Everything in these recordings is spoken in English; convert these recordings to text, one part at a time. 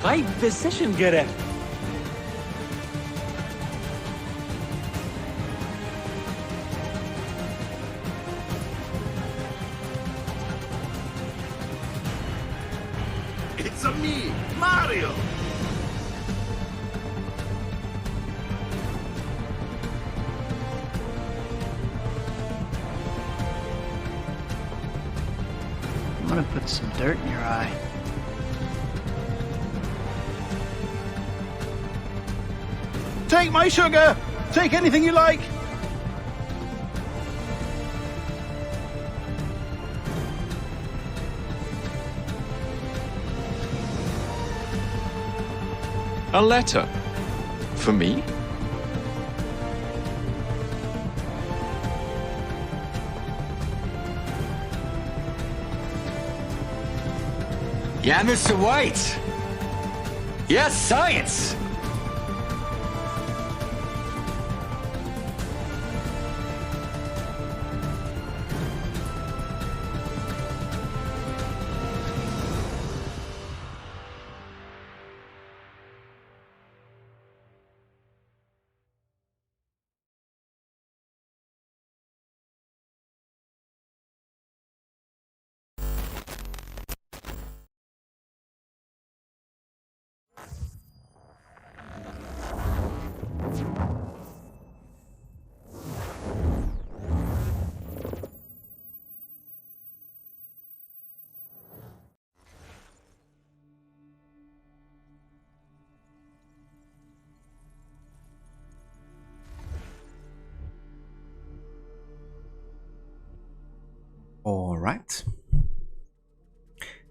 Fight decision göre. It's a me, Mario! I'm gonna put some dirt in your eye. Take my sugar! Take anything you like! A letter? For me? Yeah, Mr. White! Yes, science! Alright.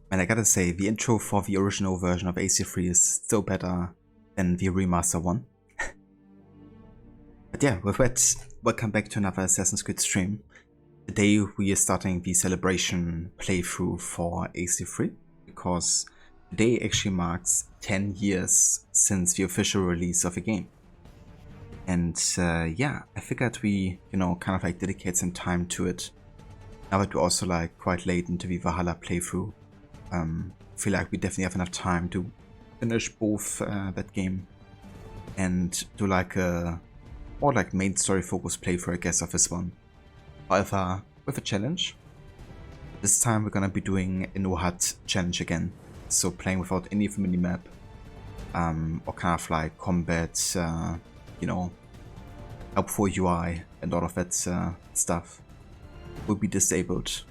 And I gotta say, the intro for the original version of AC3 is still better than the remaster one. But yeah, with that, welcome back to another Assassin's Creed stream. Today we are starting the celebration playthrough for AC3, because today actually marks 10 years since the official release of the game. And yeah, I figured we, kind of like dedicate some time to it. Now that we're also like quite late into the Valhalla playthrough, I feel like we definitely have enough time to finish both that game and do like a more like main story focused playthrough, I guess, of this one. However, with a challenge. This time we're gonna be doing a No-HUD challenge again, so playing without any of the minimap, or kind of like combat, helpful UI and all of that stuff will be disabled.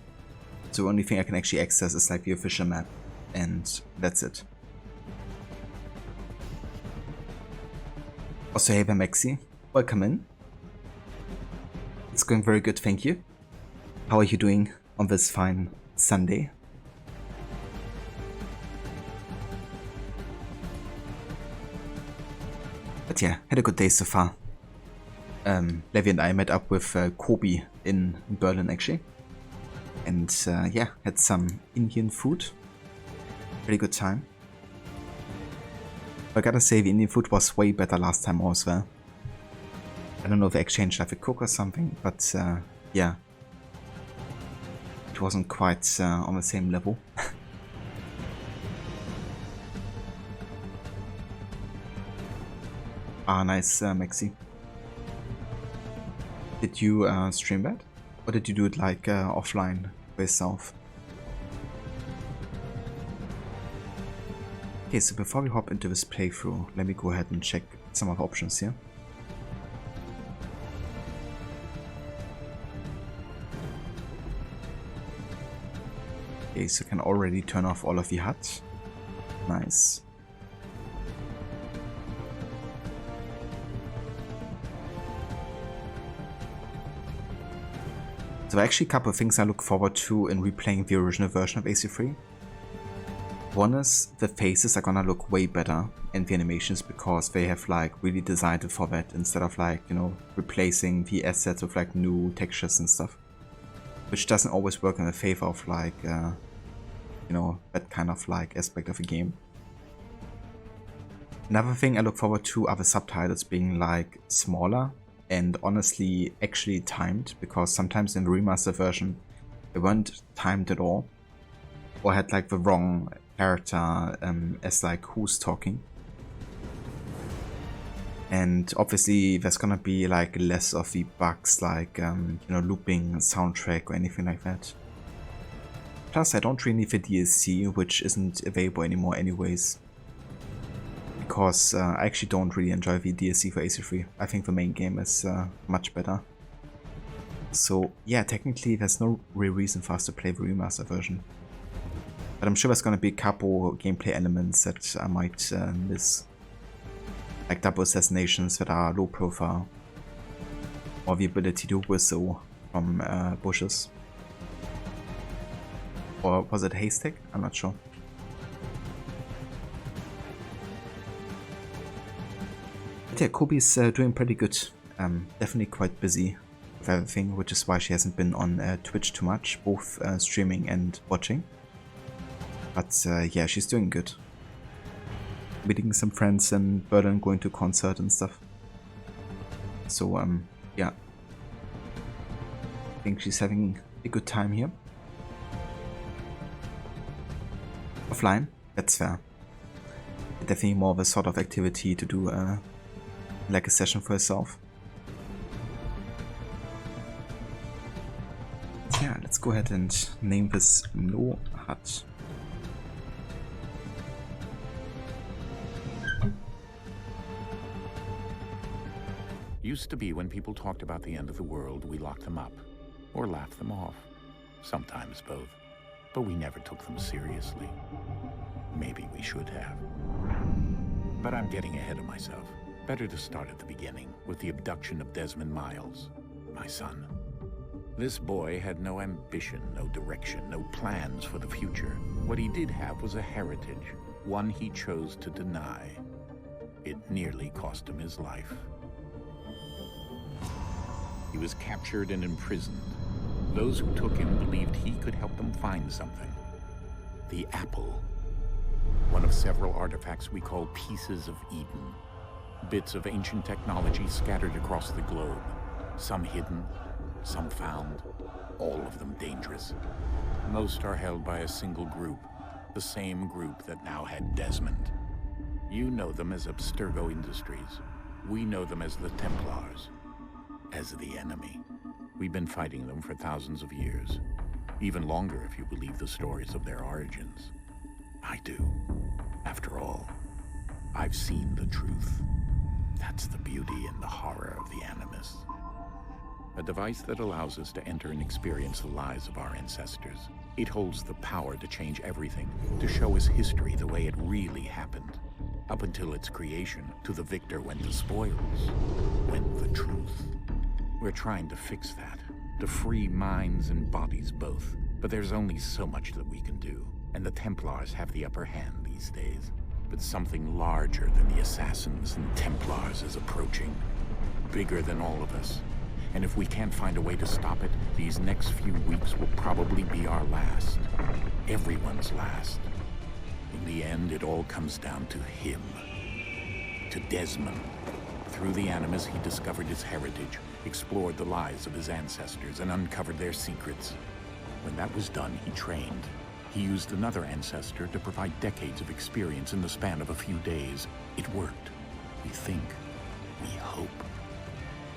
So the only thing I can actually access is like the official map, and that's it. Also, hey there, Maxi. Welcome in. It's going very good, thank you. How are you doing on this fine Sunday? But yeah, had a good day so far. Levi and I met up with Kobe in Berlin actually. And yeah, had some Indian food. Pretty good time. But I gotta say, the Indian food was way better last time also. I don't know if they exchanged like a cook or something, but yeah. It wasn't quite on the same level. Ah, nice, Maxi. Did you stream that? Or did you do it like offline by yourself? Okay, so before we hop into this playthrough, let me go ahead and check some of the options here. Okay, so I can already turn off all of the HUD. Nice. So actually a couple of things I look forward to in replaying the original version of AC3. One is the faces are gonna look way better in the animations because they have like really designed it for that instead of like, replacing the assets with like new textures and stuff. Which doesn't always work in the favor of like, that kind of like aspect of a game. Another thing I look forward to are the subtitles being like smaller and honestly actually timed, because sometimes in the remaster version they weren't timed at all or had like the wrong character as like who's talking. And obviously there's gonna be like less of the bugs like you know, looping soundtrack or anything like that. Plus I don't really need the DLC, which isn't available anymore anyways. Because I actually don't really enjoy the DLC for AC3. I think the main game is much better. So yeah, technically there's no real reason for us to play the remaster version. But I'm sure there's gonna be a couple gameplay elements that I might miss. Like double assassinations that are low profile. Or the ability to whistle from bushes. Or was it haystack? I'm not sure. But yeah, Kobe's doing pretty good. Definitely quite busy with everything, which is why she hasn't been on Twitch too much, both streaming and watching. But yeah, she's doing good. Meeting some friends in Berlin, going to concert and stuff. So yeah, I think she's having a good time here. Offline, that's fair. Definitely more of a sort of activity to do like a session for herself. Yeah, let's go ahead and name this No-HUD. Used to be when people talked about the end of the world, we locked them up. Or laughed them off. Sometimes both. But we never took them seriously. Maybe we should have. But I'm getting ahead of myself. Better to start at the beginning, with the abduction of Desmond Miles, my son. This boy had no ambition, no direction, no plans for the future. What he did have was a heritage, one he chose to deny. It nearly cost him his life. He was captured and imprisoned. Those who took him believed he could help them find something. The apple. One of several artifacts we call pieces of Eden. Bits of ancient technology scattered across the globe. Some hidden, some found, all of them dangerous. Most are held by a single group, the same group that now had Desmond. You know them as Abstergo Industries. We know them as the Templars. As the enemy. We've been fighting them for thousands of years. Even longer if you believe the stories of their origins. I do. After all, I've seen the truth. That's the beauty and the horror of the Animus. A device that allows us to enter and experience the lives of our ancestors. It holds the power to change everything, to show us history the way it really happened. Up until its creation, to the victor went the spoils, went the truth. We're trying to fix that, to free minds and bodies both. But there's only so much that we can do, and the Templars have the upper hand these days. But something larger than the Assassins and Templars is approaching, bigger than all of us. And if we can't find a way to stop it, these next few weeks will probably be our last. Everyone's last. In the end, it all comes down to him. To Desmond. Through the Animus, he discovered his heritage, explored the lives of his ancestors, and uncovered their secrets. When that was done, he trained. He used another ancestor to provide decades of experience in the span of a few days. It worked. We think. We hope.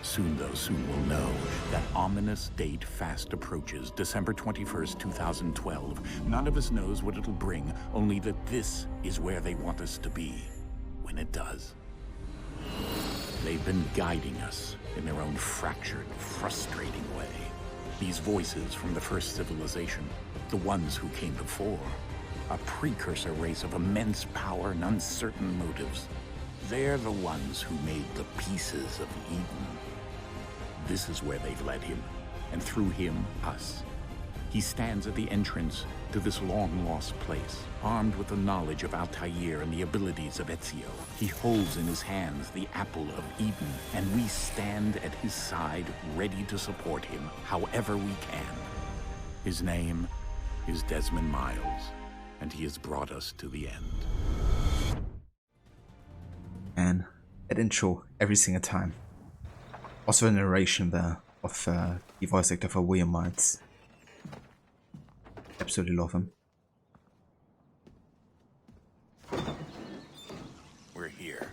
Soon, though, soon we'll know. That ominous date fast approaches, December 21st, 2012. None of us knows what it'll bring, only that this is where they want us to be, when it does. They've been guiding us in their own fractured, frustrating way. These voices from the first civilization, the ones who came before, a precursor race of immense power and uncertain motives. They're the ones who made the pieces of Eden. This is where they've led him, and through him, us. He stands at the entrance to this long-lost place, armed with the knowledge of Altair and the abilities of Ezio. He holds in his hands the apple of Eden, and we stand at his side, ready to support him however we can. His name is Desmond Miles, and he has brought us to the end. And that intro every single time. Also a narration there of the voice actor for William Miles. Absolutely love him. here.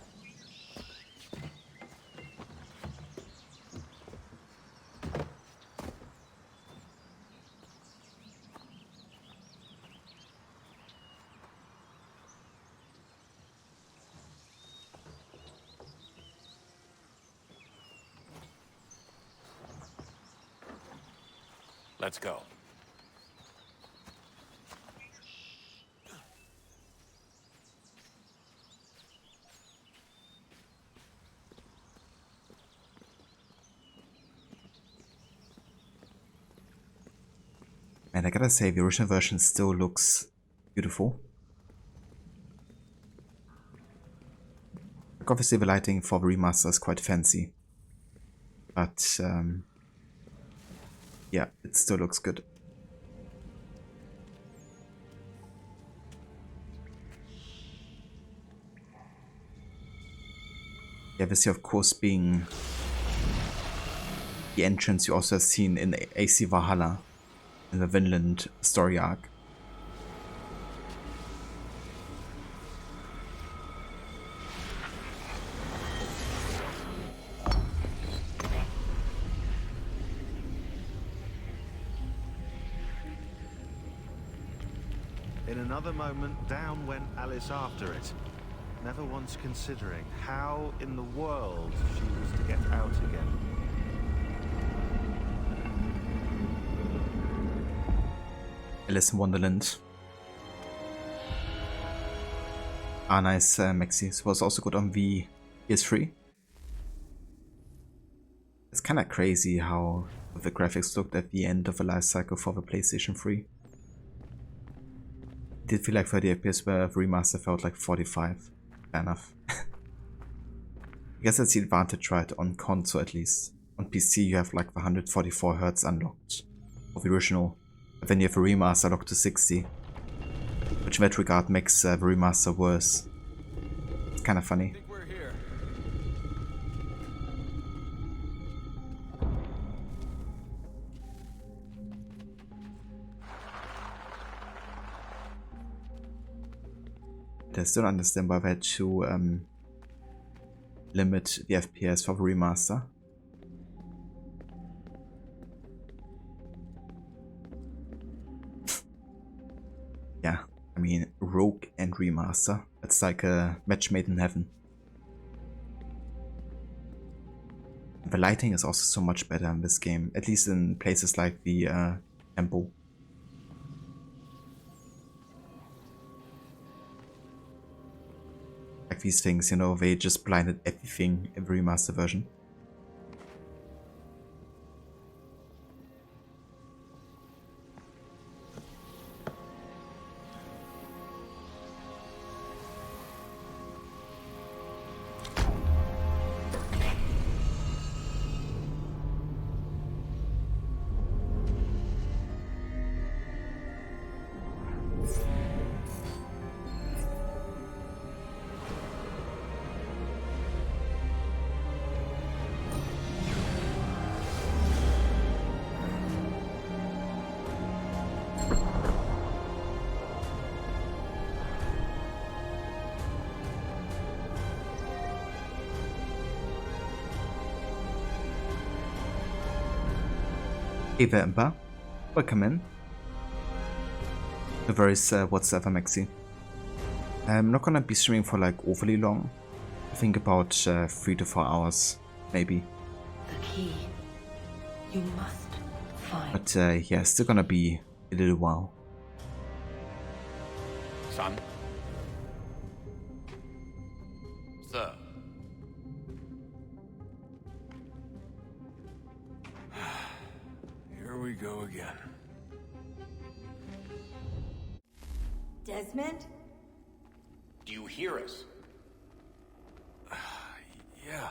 Let's go. And I gotta say, the original version still looks beautiful. Like obviously the lighting for the remaster is quite fancy. But yeah, it still looks good. Yeah, this of course being the entrance you also have seen in AC Valhalla, in the Vinland story arc. In another moment, down went Alice after it, never once considering how in the world she was to get out again. Alice in Wonderland. Ah, nice, Maxi. This was also good on the PS3. It's kind of crazy how the graphics looked at the end of the life cycle for the PlayStation 3. It did feel like 30 FPS, where the remaster felt like 45. Fair enough. I guess that's the advantage, right? On console at least. On PC you have like the 144 Hz unlocked of the original. But then you have a remaster locked to 60. Which in that regard makes the remaster worse. It's kind of funny. I still don't understand why they had to limit the FPS for the remaster. Yeah, I mean, Rogue and remaster. It's like a match made in heaven. The lighting is also so much better in this game, at least in places like the temple. Like these things, you know, they just blinded everything in the remaster version. Hey there, Ember. Welcome in. Where is whatsoever, Maxi? I'm not gonna be streaming for like overly long. I think about 3 to 4 hours, maybe. The key. You must find. But yeah, still gonna be a little while. Son? Sir? Here we go again. Desmond? Do you hear us? Yeah.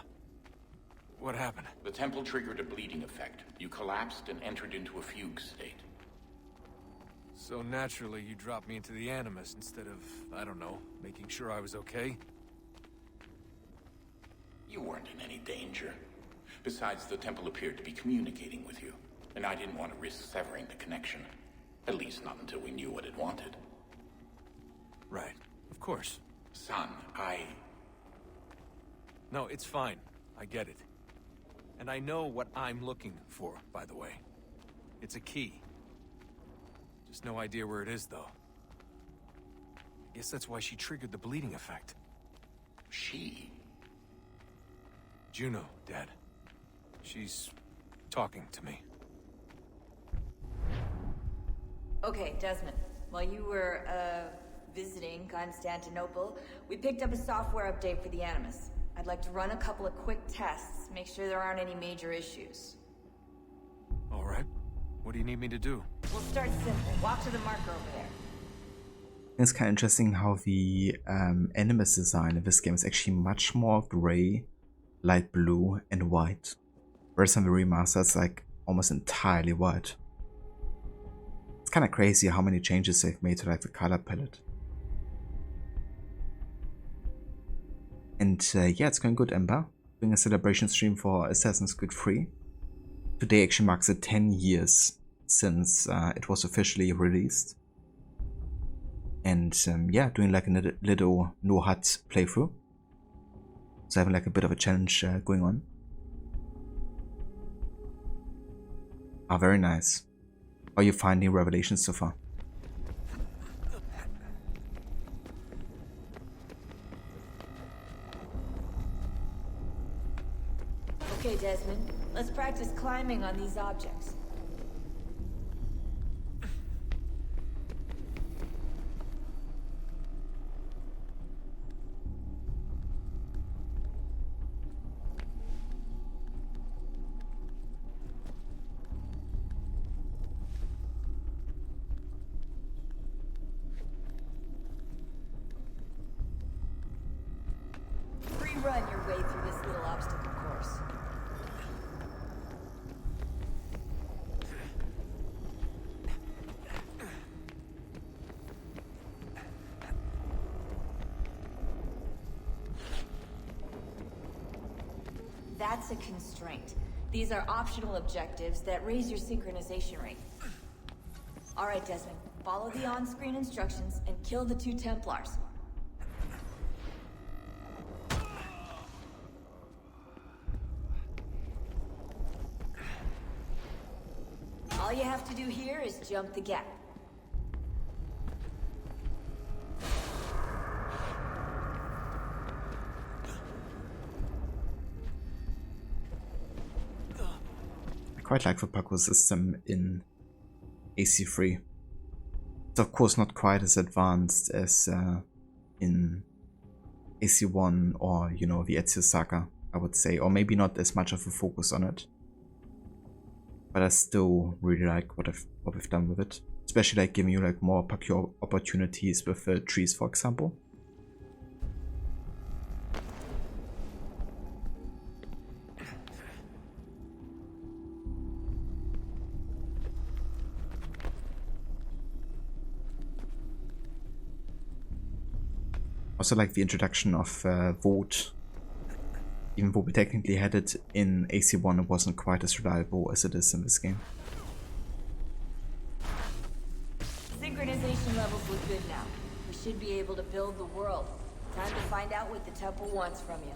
What happened? The temple triggered a bleeding effect. You collapsed and entered into a fugue state. So naturally you dropped me into the Animus instead of, I don't know, making sure I was okay? You weren't in any danger. Besides, the temple appeared to be communicating with you, and I didn't want to risk severing the connection. At least not until we knew what it wanted. Right. Of course. Son, No, it's fine. I get it. And I know what I'm looking for, by the way. It's a key. Just no idea where it is, though. Guess that's why she triggered the bleeding effect. She? Juno, Dad. She's talking to me. Okay, Desmond. While you were, visiting Constantinople, we picked up a software update for the Animus. I'd like to run a couple of quick tests, make sure there aren't any major issues. All right. What do you need me to do? We'll start simple. Walk to the marker over there. It's kind of interesting how the Animus design in this game is actually much more gray, light blue, and white. Whereas on the remaster, it's like almost entirely white. It's kind of crazy how many changes they've made to like the color palette. And yeah, it's going good, Ember. Doing a celebration stream for Assassin's Creed 3. Today actually marks the 10 years since it was officially released. And yeah, doing like a little No-HUD playthrough. So having like a bit of a challenge going on. Ah, very nice. How are you finding Revelations so far? Okay, Desmond. Let's practice climbing on these objects. Run your way through this little obstacle course. That's a constraint. These are optional objectives that raise your synchronization rate. All right, Desmond. Follow the on-screen instructions and kill the 2 Templars. All you have to do here is jump the gap. I quite like the parkour system in AC3. It's of course not quite as advanced as in AC1 or, you know, the Ezio Saga, I would say, or maybe not as much of a focus on it. But I still really like what we've done with it, especially like giving you like more parkour opportunities with trees, for example. Also like the introduction of Vote. Even though we technically had it in AC1, it wasn't quite as reliable as it is in this game. Synchronization levels look good now. We should be able to build the world. Time to find out what the temple wants from you.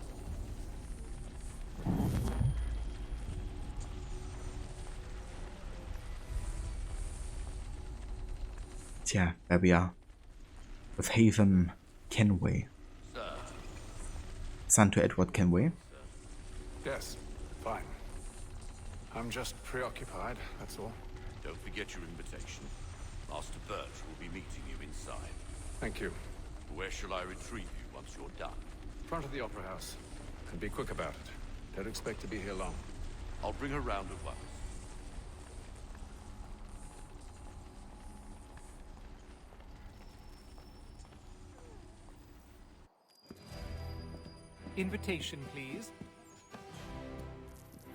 Yeah, there we are. With Haven Kenway. Son to Edward Kenway. Yes, fine. I'm just preoccupied, that's all. Don't forget your invitation. Master Birch will be meeting you inside. Thank you. Where shall I retrieve you once you're done? Front of the Opera House. And be quick about it. Don't expect to be here long. I'll bring her round at once. Invitation, please.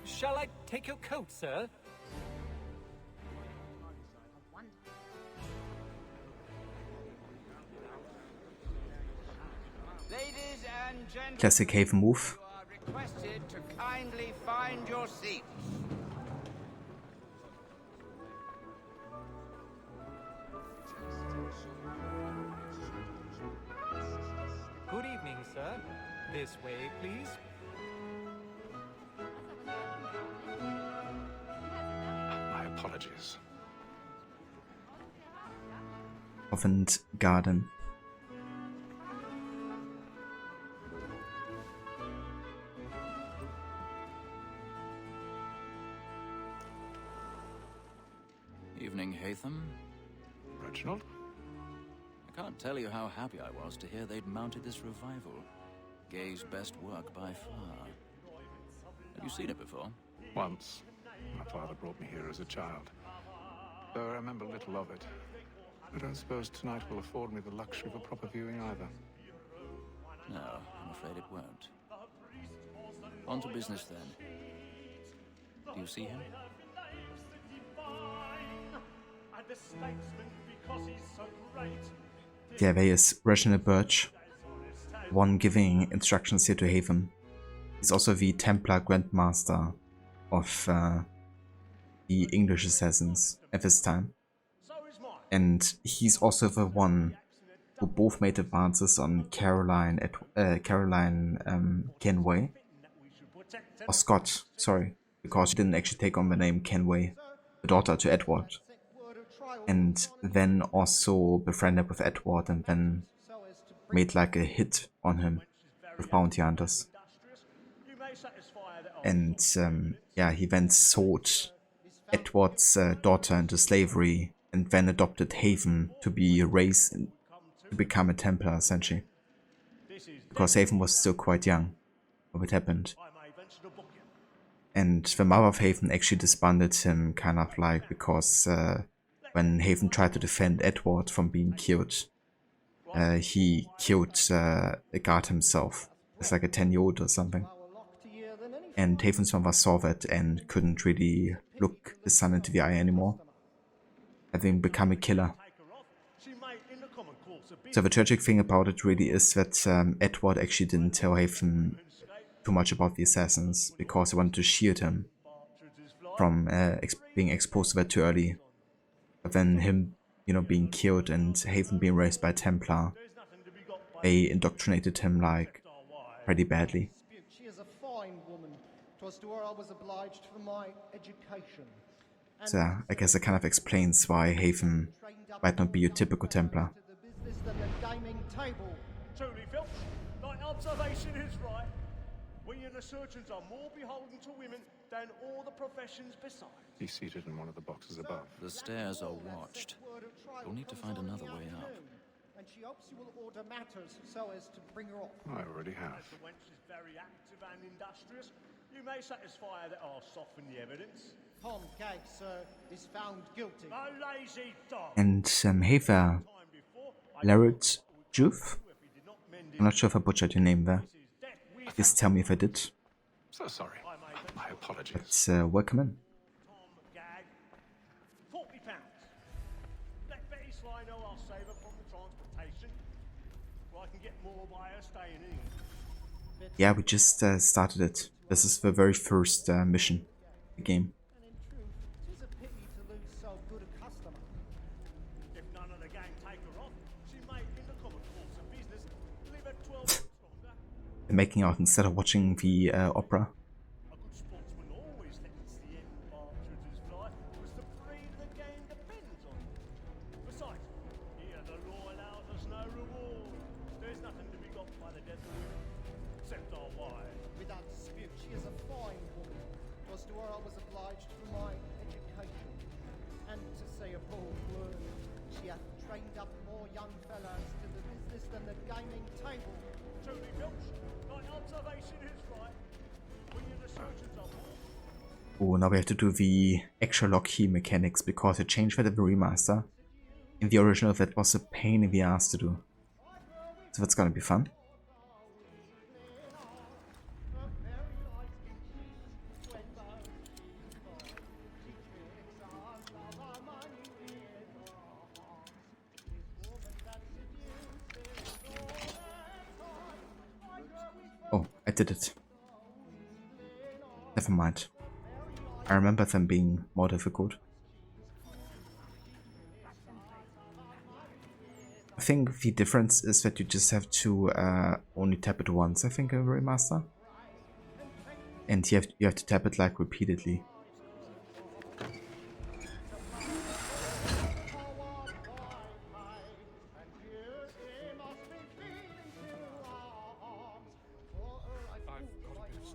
Shall I take your coat, sir? Ladies and gentlemen, Classic Haven move. you are requested to kindly find your seats. Good evening, sir. This way, please. apologies. Covent Garden. Evening, Hatham. Reginald? I can't tell you how happy I was to hear they'd mounted this revival. Gay's best work by far. Have you seen it before? Once. My father brought me here as a child. Though I remember little of it. I don't suppose tonight will afford me the luxury of a proper viewing either. No, I'm afraid it won't. On to business then. Do you see him? Yeah, there is Reginald Birch, one giving instructions here to Haven. He's also the Templar Grandmaster of the English assassins at this time. And he's also the one who both made advances on Caroline Kenway. Or Scott, sorry, because she didn't actually take on the name Kenway, the daughter to Edward. And then also befriended with Edward and then made like a hit on him with bounty hunters. And yeah, he then sold Edward's daughter into slavery and then adopted Haven to be raised to become a Templar essentially. Because Haven was still quite young when it happened. And the mother of Haven actually disbanded him kind of like because when Haven tried to defend Edward from being killed, he killed a guard himself. It's like a 10-year-old or something. And Haven's mother saw that and couldn't really look his son into the eye anymore, having become a killer. So the tragic thing about it really is that Edward actually didn't tell Haven too much about the assassins because he wanted to shield him from being exposed to that too early. But then him, you know, being killed and Haven being raised by a Templar, they indoctrinated him like pretty badly. She is a fine woman. 'Twas to her I was obliged for my education. So I guess that kind of explains why Haven might not be your typical Templar. Than the gaming table. Truly, Filch, thy observation is right. We and the surgeons are more beholden to women than all the professions besides. He's seated in one of the boxes above. The stairs are watched. You'll need to find another way up. And she hopes you will order matters so as to bring her off. I already have. As the wench is very active and industrious, you may satisfy her that I'll soften the evidence. Tom Gag, sir, is found guilty. A lazy dog. And Heather Larrett Juve? I'm not sure if I butchered your name there. Please tell me if I did. So sorry. My apologies. But welcome in. Gag, £40. Let Betty Sly know I'll save her from the transportation, or I can get more by her staying in. Yeah, we just started it. This is the very first mission in the game. And in truth, 'tis a pity to lose so good a customer. If none of the gang take her off, she may, in the common course of business, live at 12 months longer. Making out instead of watching the opera. A good sportsman always lets the end partridges fly, because the breed of the game depends on it. Besides, here the law allows us no reward. There's nothing to be got by the death of women, except our wives. Without dispute, she is a fine woman. 'Twas to her I was obliged for my education. And to say a bold word, she hath trained up more young fellows to the business than the gaming table. Truly, Filch, thy observation is right. We and the surgeons are more. Oh, now we have to do the actual lock key mechanics because it changed that in the remaster. In the original, that was a pain in the ass to do. So that's gonna be fun. Oh, I did it. Never mind. I remember them being more difficult. I think the difference is that you just have to only tap it once, I think, in remaster. And you have to tap it like repeatedly.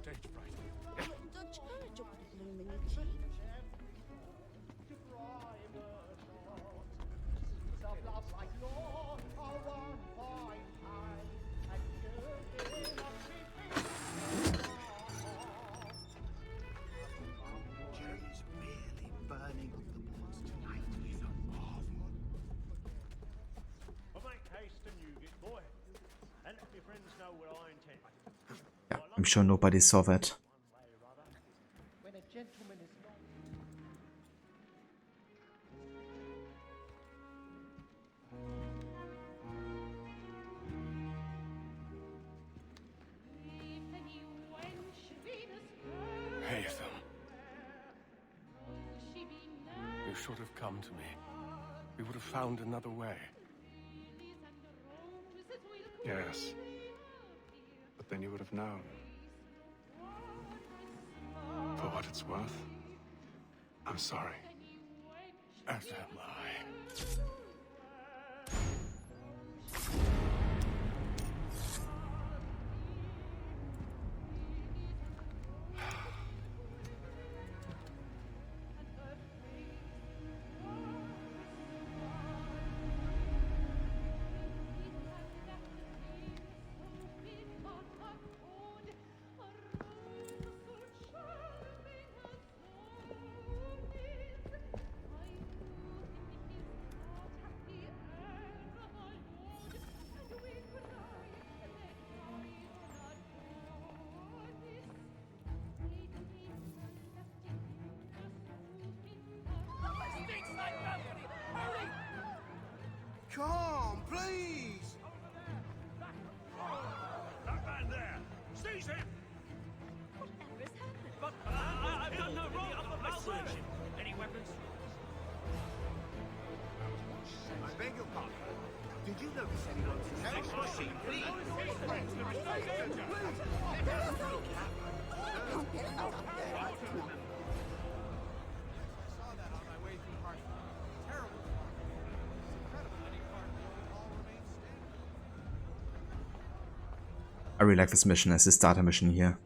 stage fright. The church up the blooming cheek. Of love like yours are one fine time, and good in a Jerry's really burning up the woods tonight. He's a marvel. But make haste and you get boy. And let your friends know what I intend. Yeah, I'm sure nobody saw that. when a gentleman is not. Haytham. You should have come to me. We would have found another way. Yes. But then you would have known. For what it's worth, I'm sorry. As am I. Come, please! That man there! Seize him! Whatever has happened? But I've done no wrong. I searched him. Any weapons? I beg your pardon. Did you notice anyone else machine? I really like this mission as a starter mission here,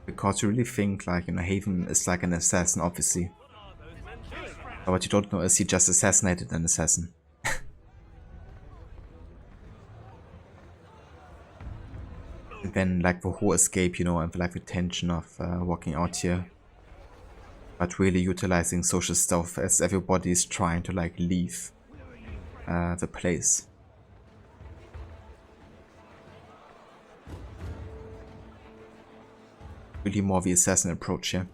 because you really think like, you know, Haven is like an assassin, obviously. But what you don't know is he just assassinated an assassin. And then like the whole escape, you know, and like the tension of walking out here. But really utilizing social stuff as everybody is trying to like leave the place. Really more the assassin approach here.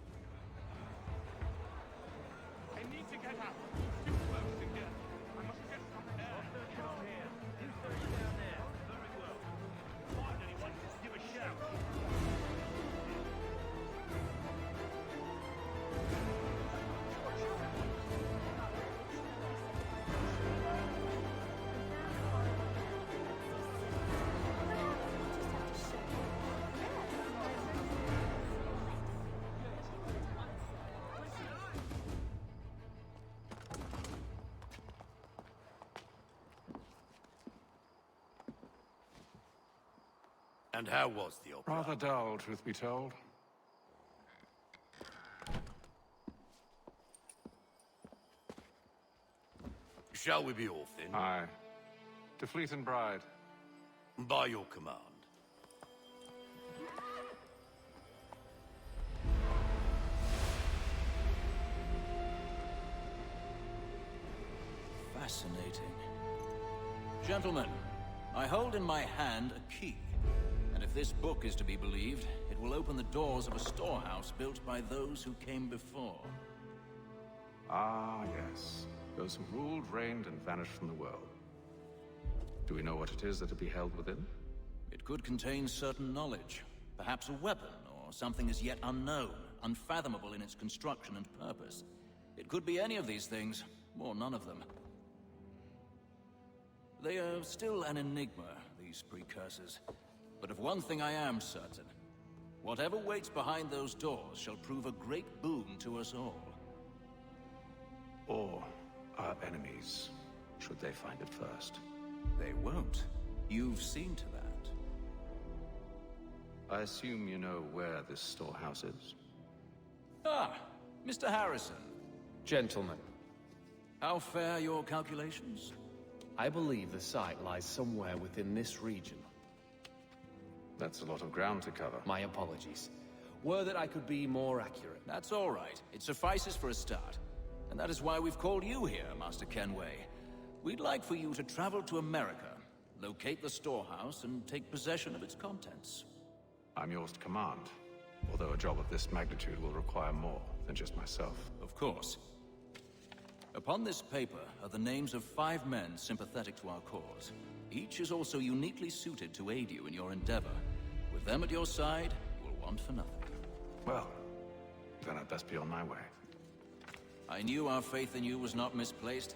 And how was the opera? Rather dull, truth be told. Shall we be off then? Aye. To Fleet and Bride. By your command. Fascinating. Gentlemen, I hold in my hand a key. And if this book is to be believed, it will open the doors of a storehouse built by those who came before. Ah, yes. Those who ruled, reigned, and vanished from the world. Do we know what it is that to be held within? It could contain certain knowledge. Perhaps a weapon, or something as yet unknown, unfathomable in its construction and purpose. It could be any of these things, or none of them. They are still an enigma, these precursors. But of one thing I am certain. Whatever waits behind those doors shall prove a great boon to us all. Or our enemies, should they find it first. They won't. You've seen to that. I assume you know where this storehouse is? Ah, Mr. Harrison. Gentlemen, How fare your calculations? I believe the site lies somewhere within this region. That's a lot of ground to cover. My apologies. Were that I could be more accurate. That's all right. It suffices for a start. And that is why we've called you here, Master Kenway. We'd like for you to travel to America, locate the storehouse, and take possession of its contents. I'm yours to command, although a job of this magnitude will require more than just myself. Of course. Upon this paper are the names of 5 men sympathetic to our cause. Each is also uniquely suited to aid you in your endeavor. With them at your side, you will want for nothing. Well, then I'd best be on my way. I knew our faith in you was not misplaced.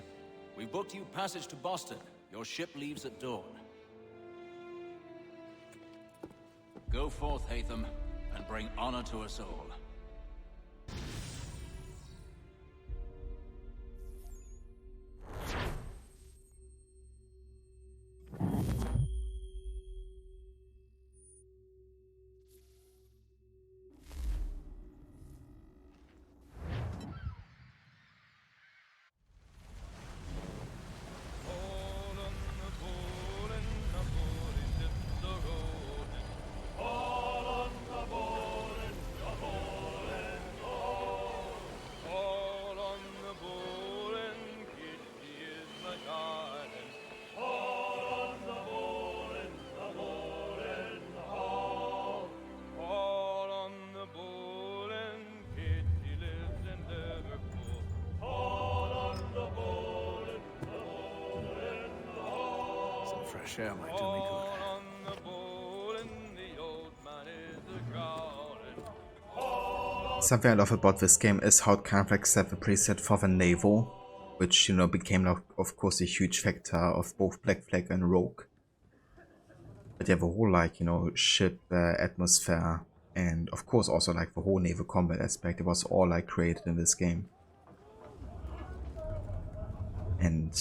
We booked you passage to Boston. Your ship leaves at dawn. Go forth, Hatham, and bring honor to us all. Fresh air might do me good. Something I love about this game is how it kind of like set the preset for the naval, which, you know, became of course a huge factor of both Black Flag and Rogue. But yeah, the whole like, you know, ship atmosphere, and of course also like the whole naval combat aspect, it was all like created in this game. And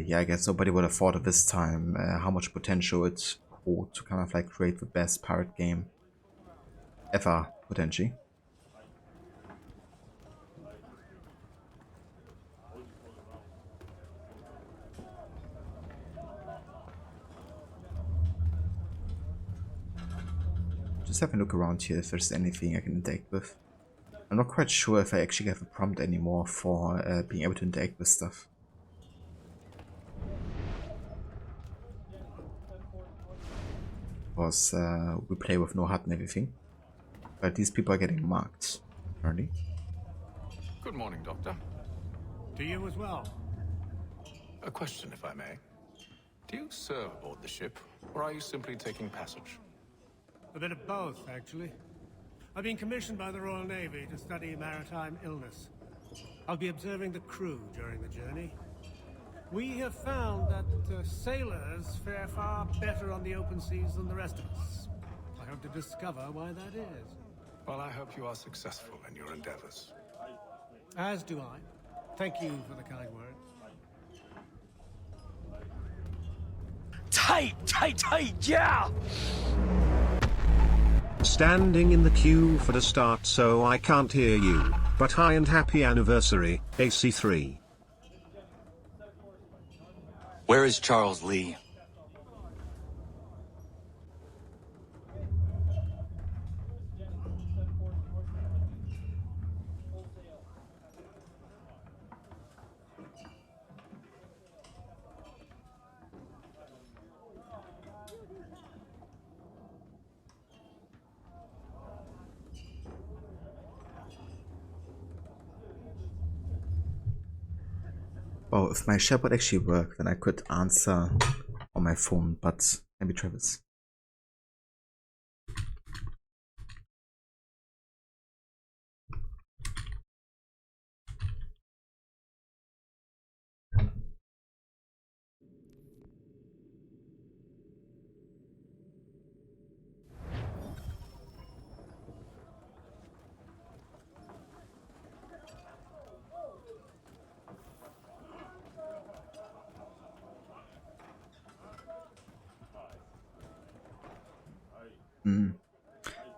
yeah, I guess nobody would have thought at this time how much potential it hold to kind of like create the best pirate game ever, potentially. Just having a look around here if there's anything I can interact with. I'm not quite sure if I actually have a prompt anymore for being able to interact with stuff. Because we play with No-HUD and everything. But these people are getting marked, apparently. Good morning, Doctor. To you as well. A question, if I may. Do you serve aboard the ship, or are you simply taking passage? A bit of both, actually. I've been commissioned by the Royal Navy to study maritime illness. I'll be observing the crew during the journey. We have found that sailors fare far better on the open seas than the rest of us. I hope to discover why that is. Well, I hope you are successful in your endeavors. As do I. Thank you for the kind word. Tight, yeah! Standing in the queue for the start, so I can't hear you. But hi and happy anniversary, AC3. Where is Charles Lee? Oh, if my ship would actually work, then I could answer on my phone, but maybe Travis.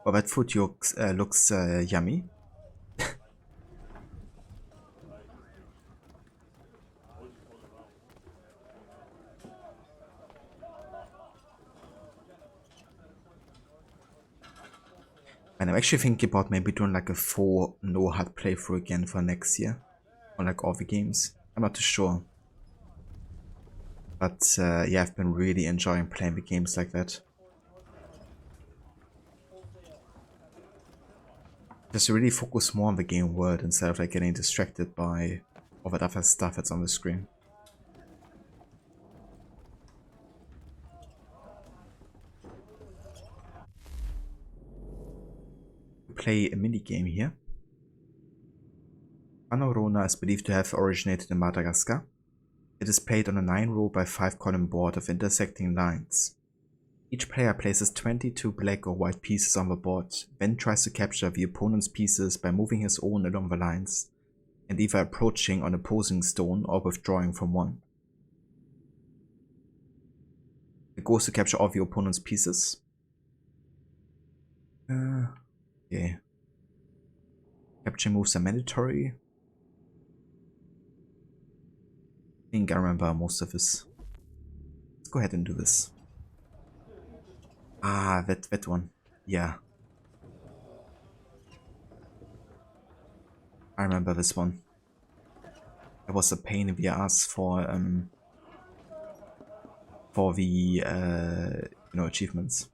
Well, that food looks yummy. And I'm actually thinking about maybe doing like a full No-HUD playthrough again for next year. On like all the games. I'm not too sure. But yeah, I've been really enjoying playing the games like that. Just to really focus more on the game world instead of like getting distracted by all that other stuff that's on the screen. Play a mini game here. Anorona is believed to have originated in Madagascar. It is played on a 9-row by 5-column board of intersecting lines. Each player places 22 black or white pieces on the board, then tries to capture the opponent's pieces by moving his own along the lines, and either approaching on opposing stone or withdrawing from one. The goal is to capture all the opponent's pieces. Okay. Capture moves are mandatory. I think I remember most of this. Let's go ahead and do this. Ah, that one. Yeah. I remember this one. It was a pain in the ass for the you know, achievements.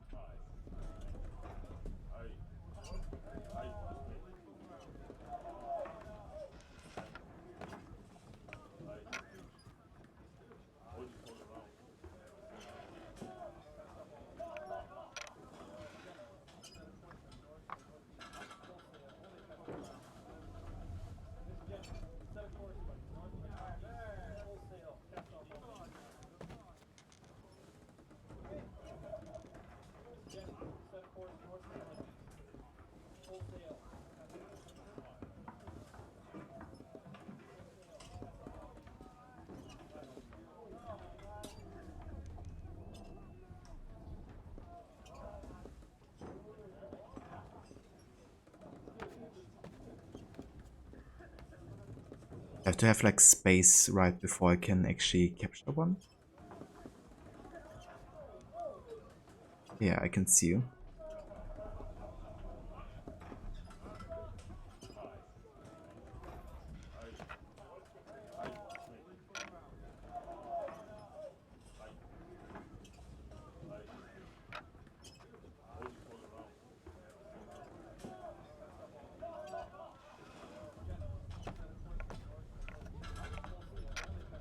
I have to have like space right before I can actually capture one. Yeah, I can see you.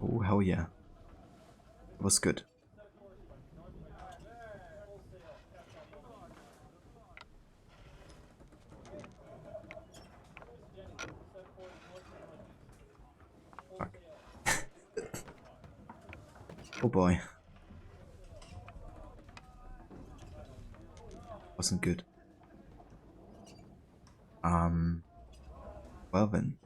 Oh, hell yeah. It was good. Fuck. Oh boy. Wasn't good. Well then.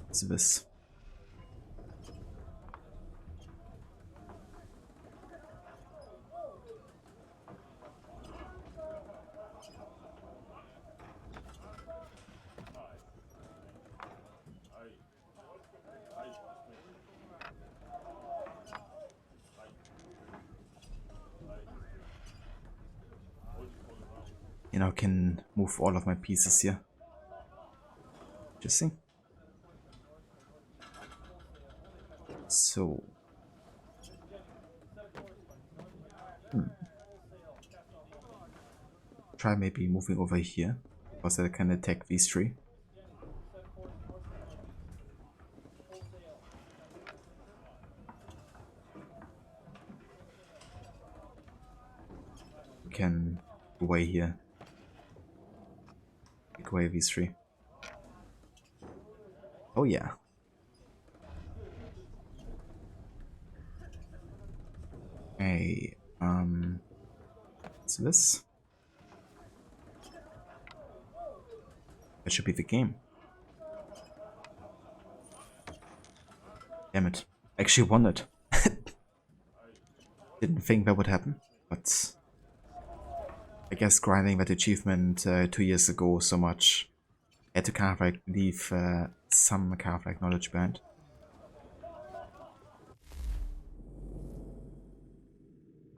What's this? You know, can move all of my pieces here. Interesting. So. Try maybe moving over here, because I can attack these three. We can go away here. Take away these three. Oh yeah. Hey, what's this? That should be the game. Damn it. I actually won it. Didn't think that would happen, but I guess grinding that achievement 2 years ago so much, I had to kind of like leave some kind of like knowledge behind.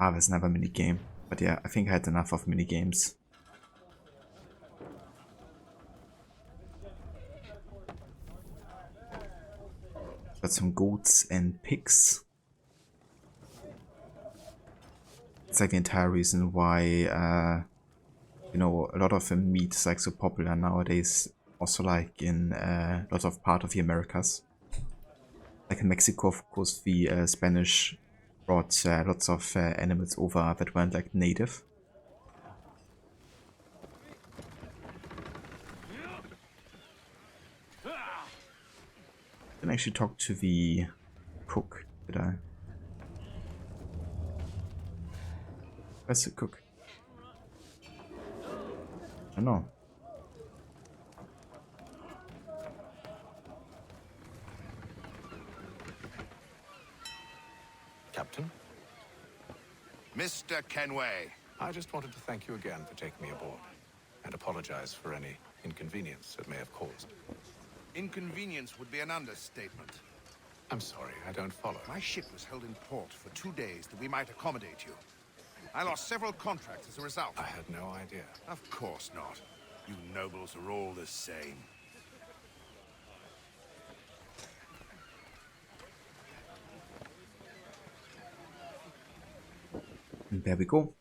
Ah, there's never a mini game, but yeah, I think I had enough of mini games. Got some goats and pigs. It's like the entire reason why, you know, a lot of the meat is like so popular nowadays. Also like in lots of part of the Americas. Like in Mexico, of course, the Spanish brought lots of animals over that weren't like native. Didn't actually talk to the cook, did I? Where's the cook? I don't know. Captain? Mr. Kenway. I just wanted to thank you again for taking me aboard, and apologize for any inconvenience it may have caused. Inconvenience would be an understatement. I'm sorry, I don't follow. My ship was held in port for 2 days that we might accommodate you. I lost several contracts as a result. I had no idea. Of course not. You nobles are all the same. And there we go.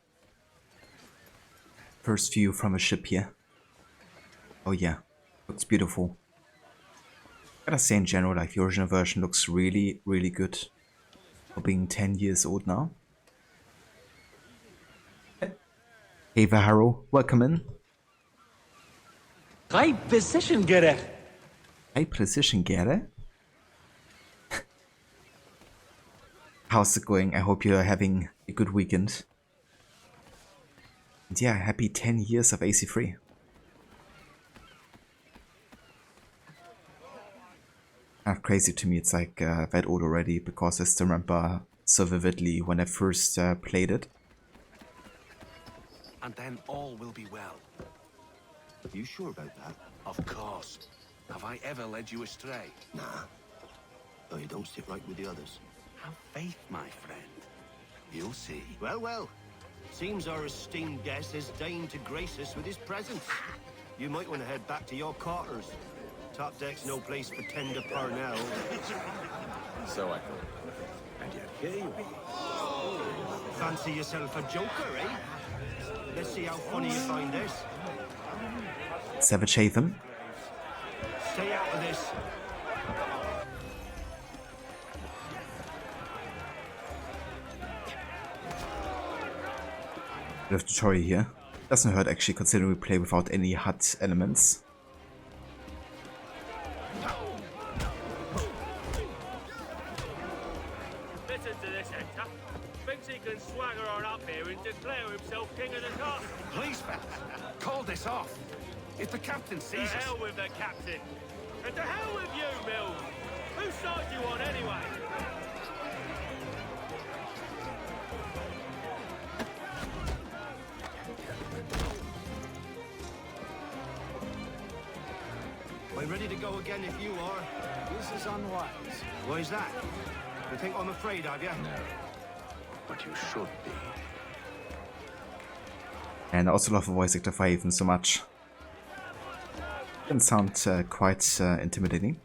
First view from a ship here. Oh yeah, looks beautiful. Gotta say in general, like the original version looks really, really good. For being 10 years old now. Hey Vaharo, welcome in. High precision getter. High precision getter? How's it going? I hope you're having a good weekend. And yeah, happy 10 years of AC3. Kind of crazy to me, it's like that old already, because I still remember so vividly when I first played it. And then all will be well. Are you sure about that? Of course. Have I ever led you astray? Nah. Oh, you don't sit right with the others. Have faith, my friend. You'll see. Well, well. Seems our esteemed guest has deigned to grace us with his presence. You might want to head back to your quarters. Top deck's no place for tender Parnell. So I thought. And yet here you are. Fancy yourself a joker, eh? Let's see how funny you find this. Savage Haven. Stay out of this. Bit of tutorial here. Doesn't hurt actually, considering we play without any HUD elements. Listen to this, Hector. Thinks he can swagger on up here and declare himself king of the castle. Please, fellas, call this off. If the captain To sees us... hell with the captain. And to hell with you, Mills. Whose side you on, anyway? I'm ready to go again if you are. This is unwise. Why's that? You think I'm afraid of you? No. But you should be. And I also love the voice actor for Haven so much. Can sound quite intimidating.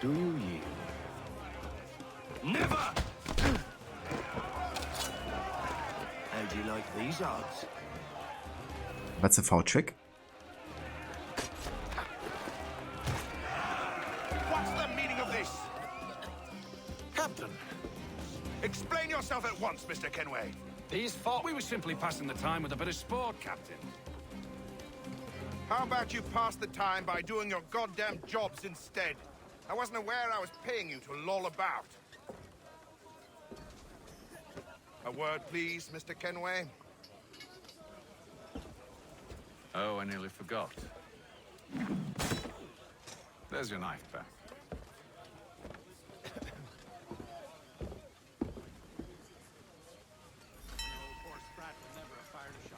Do you yield? Never! How do you like these odds? That's a foul trick. What's the meaning of this? Captain, explain yourself at once, Mr. Kenway. These thought we were simply passing the time with a bit of sport, Captain. How about you pass the time by doing your goddamn jobs instead? I wasn't aware I was paying you to loll about. A word, please, Mr. Kenway. Oh, I nearly forgot. There's your knife back.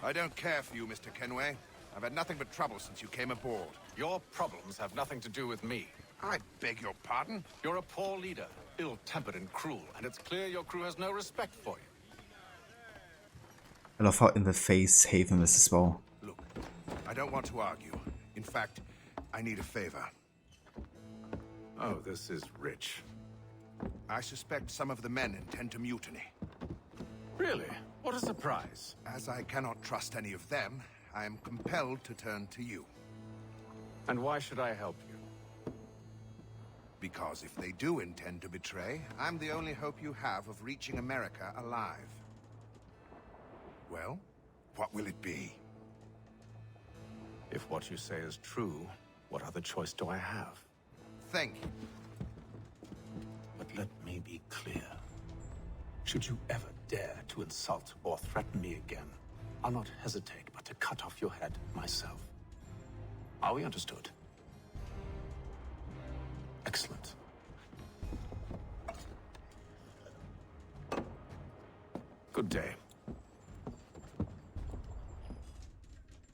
I don't care for you, Mr. Kenway. I've had nothing but trouble since you came aboard. Your problems have nothing to do with me. I beg your pardon? You're a poor leader, ill-tempered and cruel, and it's clear your crew has no respect for you. I love how in the face Haven is as well. Look, I don't want to argue. In fact, I need a favor. Oh, this is rich. I suspect some of the men intend to mutiny. Really? What a surprise. As I cannot trust any of them, I am compelled to turn to you. And why should I help you? Because if they do intend to betray, I'm the only hope you have of reaching America alive. Well, what will it be? If what you say is true, what other choice do I have? Thank you. But let me be clear. Should you ever dare to insult or threaten me again, I'll not hesitate but to cut off your head myself. Are we understood? Excellent. Good day.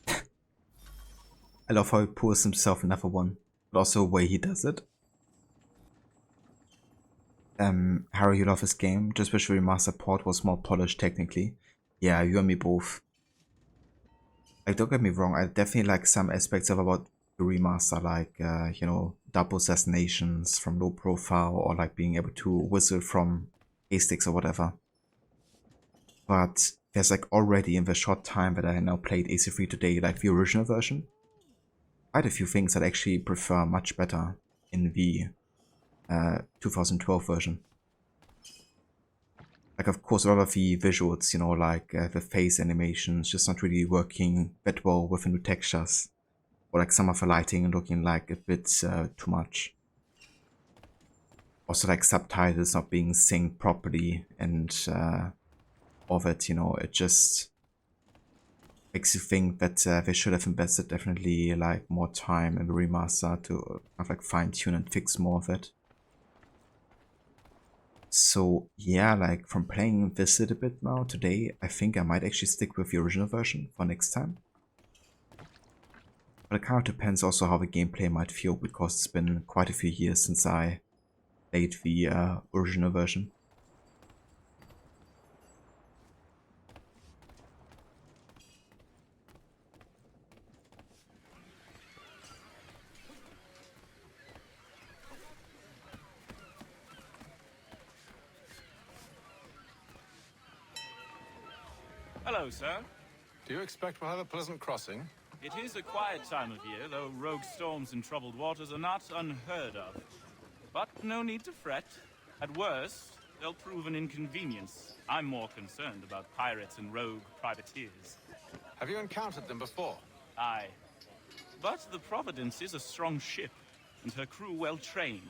I love how he pours himself another one, but also the way he does it. Harry, you love this game. Just wish the remastered port was more polished technically. Yeah, you and me both. Like, don't get me wrong, I definitely like some aspects of about the remaster, like, you know, double assassinations from low profile, or like being able to whistle from A-sticks or whatever. But there's like already in the short time that I now played AC3 today, like the original version, quite a few things that I actually prefer much better in the 2012 version. Like, of course, a lot of the visuals, you know, like the face animations just not really working that well with the new textures, or like some of the lighting looking like a bit too much. Also, like subtitles not being synced properly, and all that, you know, it just makes you think that they should have invested definitely like more time in the remaster to kind of like fine tune and fix more of it. So yeah, like from playing this a bit now today, I think I might actually stick with the original version for next time. But it kind of depends also how the gameplay might feel, because it's been quite a few years since I played the original version. Hello, sir. Do you expect we'll have a pleasant crossing? It is a quiet time of year, though rogue storms and troubled waters are not unheard of. But no need to fret. At worst, they'll prove an inconvenience. I'm more concerned about pirates and rogue privateers. Have you encountered them before? Aye. But the Providence is a strong ship, and her crew well trained.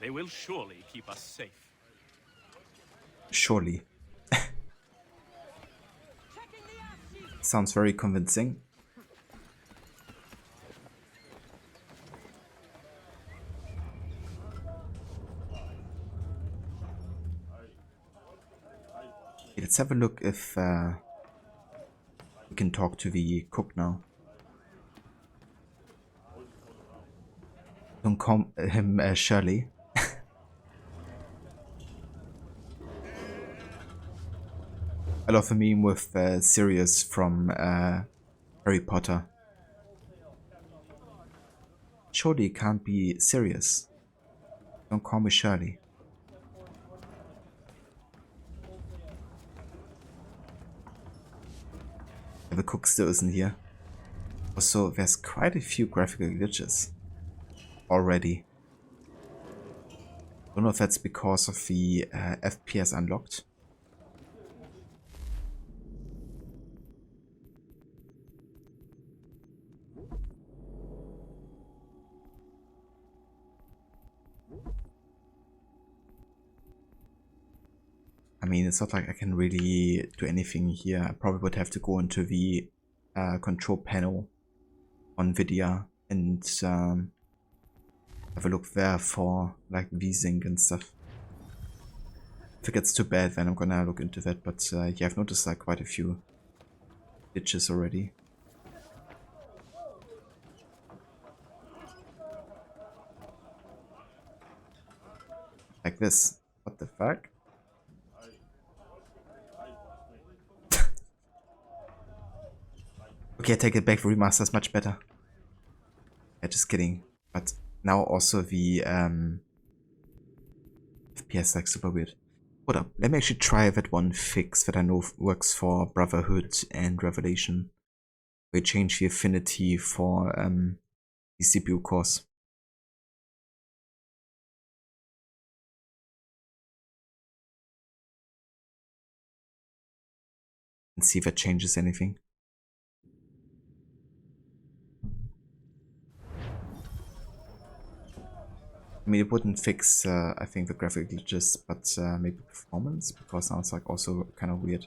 They will surely keep us safe. Surely. Sounds very convincing. Let's have a look if we can talk to the cook now. Don't call him Shirley. I love the meme with Sirius from Harry Potter. Surely it can't be Sirius. Don't call me Shirley. Yeah, the cook still isn't here. Also, there's quite a few graphical glitches already. Don't know if that's because of the FPS unlocked. I mean, it's not like I can really do anything here. I probably would have to go into the control panel on Nvidia and have a look there for like VSync and stuff. If it gets too bad, then I'm gonna look into that. But yeah, I've noticed like quite a few glitches already. Like this. What the fuck? Okay, I take it back. The remaster is much better. Yeah, just kidding. But now also the FPS like super weird. Hold up. Let me actually try that one fix that I know works for Brotherhood and Revelation. We change the affinity for the CPU cores. And see if it changes anything. I mean, it wouldn't fix, I think, the graphic glitches, but maybe performance, because now it's like also kind of weird.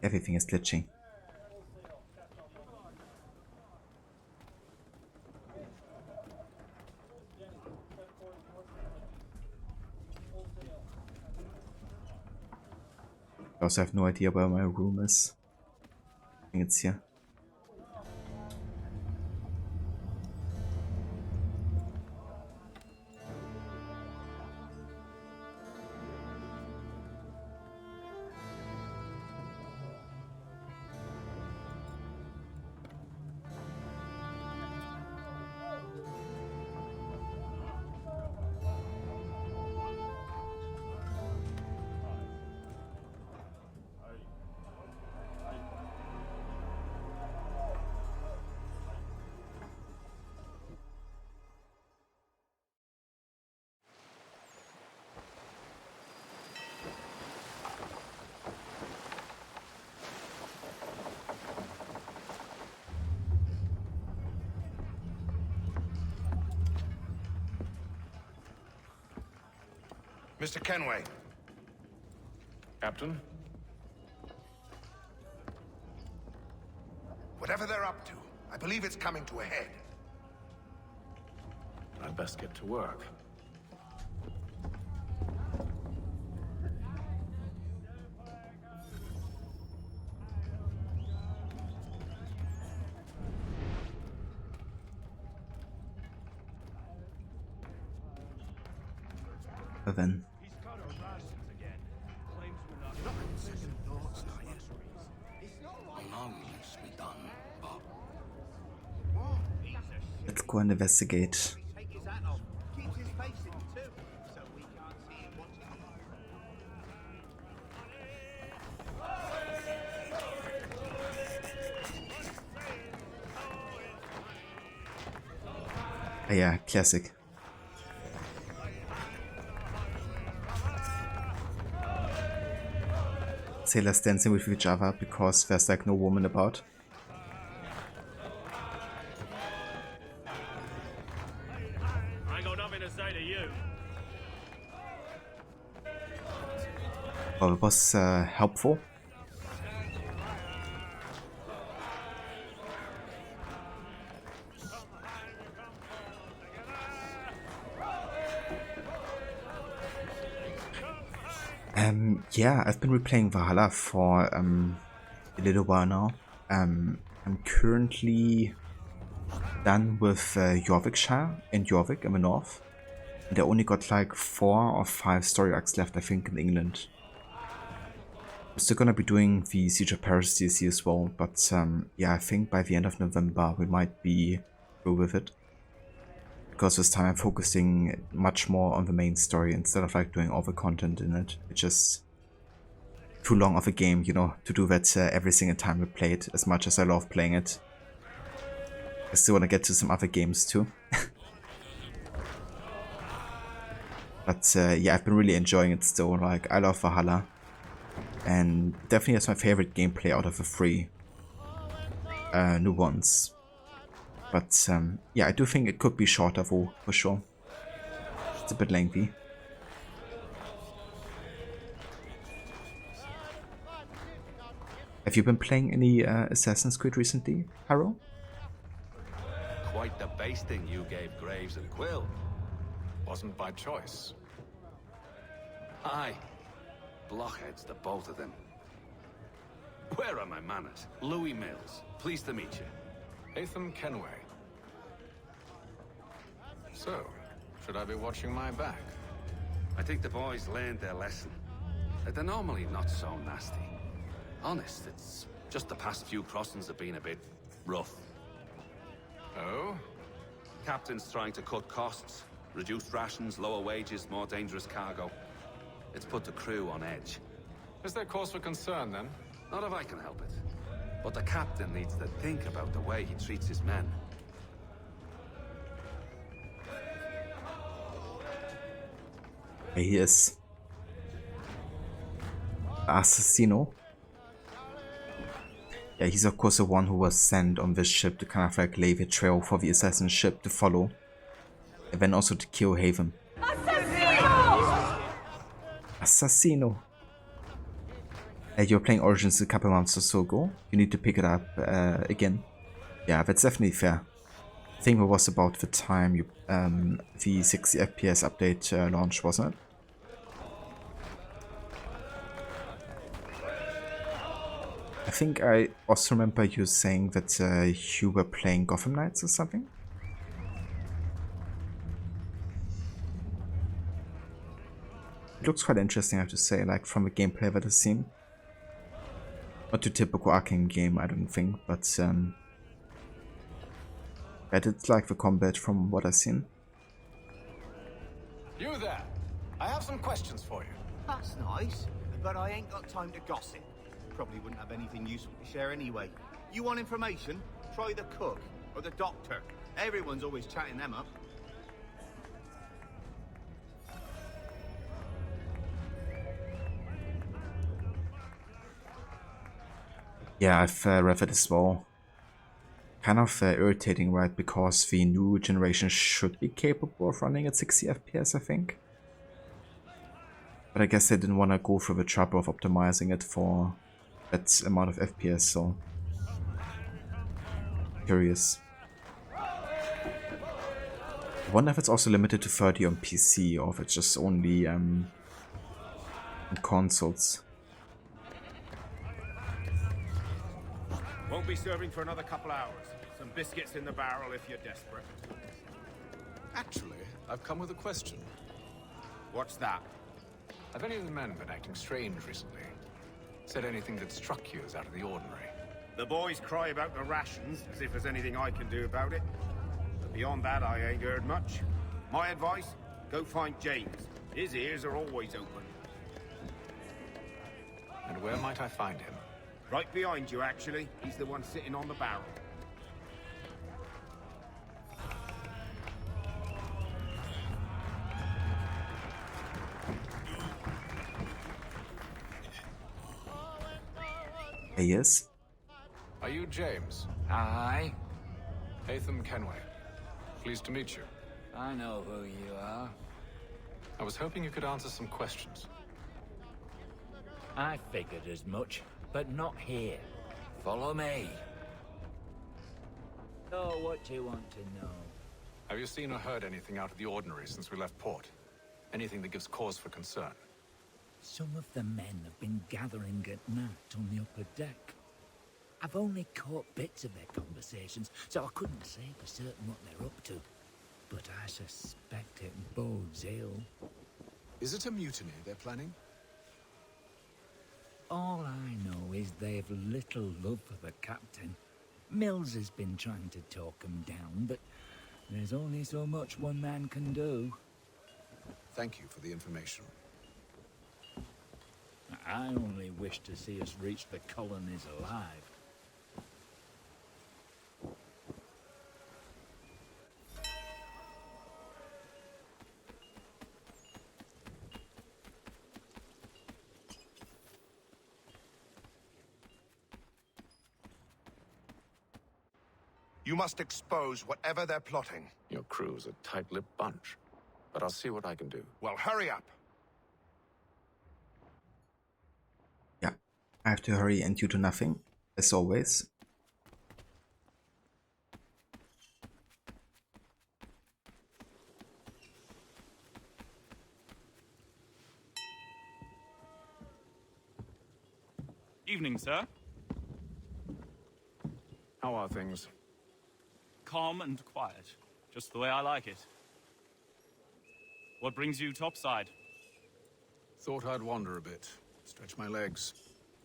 Everything is glitching. I also have no idea where my room is. I think it's here. Mr. Kenway. Captain? Whatever they're up to, I believe it's coming to a head. I'd best get to work. Then let's go and investigate. Oh, yeah, classic. Sailors dancing with each other because there's like no woman about. I ain't got nothing to say to you. Well, it was helpful. Yeah, I've been replaying Valhalla for a little while now. I'm currently done with Jorvikshire and Jorvik in the north. And I only got like 4 or 5 story arcs left, I think, in England. Still gonna be doing the Siege of Paris DLC as well, but yeah, I think by the end of November we might be through with it. Because this time I'm focusing much more on the main story instead of like doing all the content in it. It's just too long of a game, you know, to do that every single time we play it, as much as I love playing it. I still want to get to some other games too. But yeah, I've been really enjoying it still. Like, I love Valhalla. And definitely it's my favorite gameplay out of the three new ones. But yeah, I do think it could be shorter though, for sure. It's a bit lengthy. Have you been playing any Assassin's Creed recently, Harrow? Quite the basting you gave Graves and Quill. Wasn't by choice. Aye. Blockheads, the both of them. Where are my manners? Louis Mills. Pleased to meet you. Atham Kenway. So, should I be watching my back? I think the boys learned their lesson. They're normally not so nasty. Honest, it's just the past few crossings have been a bit rough. Oh? Captain's trying to cut costs. Reduced rations, lower wages, more dangerous cargo. It's put the crew on edge. Is there cause for concern, then? Not if I can help it. But the captain needs to think about the way he treats his men. He is Assassino. Yeah, he's of course the one who was sent on this ship to kind of like lay the trail for the assassin ship to follow. And then also to kill Haven. Assassino! Assassino! You were playing Origins a couple months or so ago. You need to pick it up again. Yeah, that's definitely fair. I think it was about the time you, the 60 FPS update launched, wasn't it? I think I also remember you saying that you were playing Gotham Knights or something? It looks quite interesting, I have to say, like from the gameplay that I've seen. Not your typical arcane game, I don't think, but I did like the combat from what I've seen. You there! I have some questions for you. That's nice, but I ain't got time to gossip. Probably wouldn't have anything useful to share anyway. You want information? Try the cook or the doctor. Everyone's always chatting them up. Yeah, I've read it as well. Kind of irritating, right? Because the new generation should be capable of running at 60 FPS, I think. But I guess they didn't want to go through the trouble of optimizing it for that amount of FPS, so... Curious. I wonder if it's also limited to 30 on PC, or if it's just only on consoles. Won't be serving for another couple hours. Some biscuits in the barrel if you're desperate. Actually, I've come with a question. What's that? Have any of the men been acting strange recently? Said anything that struck you as out of the ordinary? The boys cry about the rations, as if there's anything I can do about it. But beyond that, I ain't heard much. My advice, go find James. His ears are always open. And where might I find him? Right behind you, actually. He's the one sitting on the barrel. He is. Are you James? Aye. Atham Kenway. Pleased to meet you. I know who you are. I was hoping you could answer some questions. I figured as much, but not here. Follow me. So what do you want to know? Have you seen or heard anything out of the ordinary since we left port? Anything that gives cause for concern? Some of the men have been gathering at night on the upper deck. I've only caught bits of their conversations, so I couldn't say for certain what they're up to. But I suspect it bodes ill. Is it a mutiny they're planning? All I know is they've little love for the captain. Mills has been trying to talk him down, but there's only so much one man can do. Thank you for the information. I only wish to see us reach the colonies alive. You must expose whatever they're plotting. Your crew's a tight-lipped bunch, but I'll see what I can do. Well, hurry up. Yeah, I have to hurry and you do nothing, as always. Evening, sir. How are things? Calm and quiet. Just the way I like it. What brings you topside? Thought I'd wander a bit. Stretch my legs.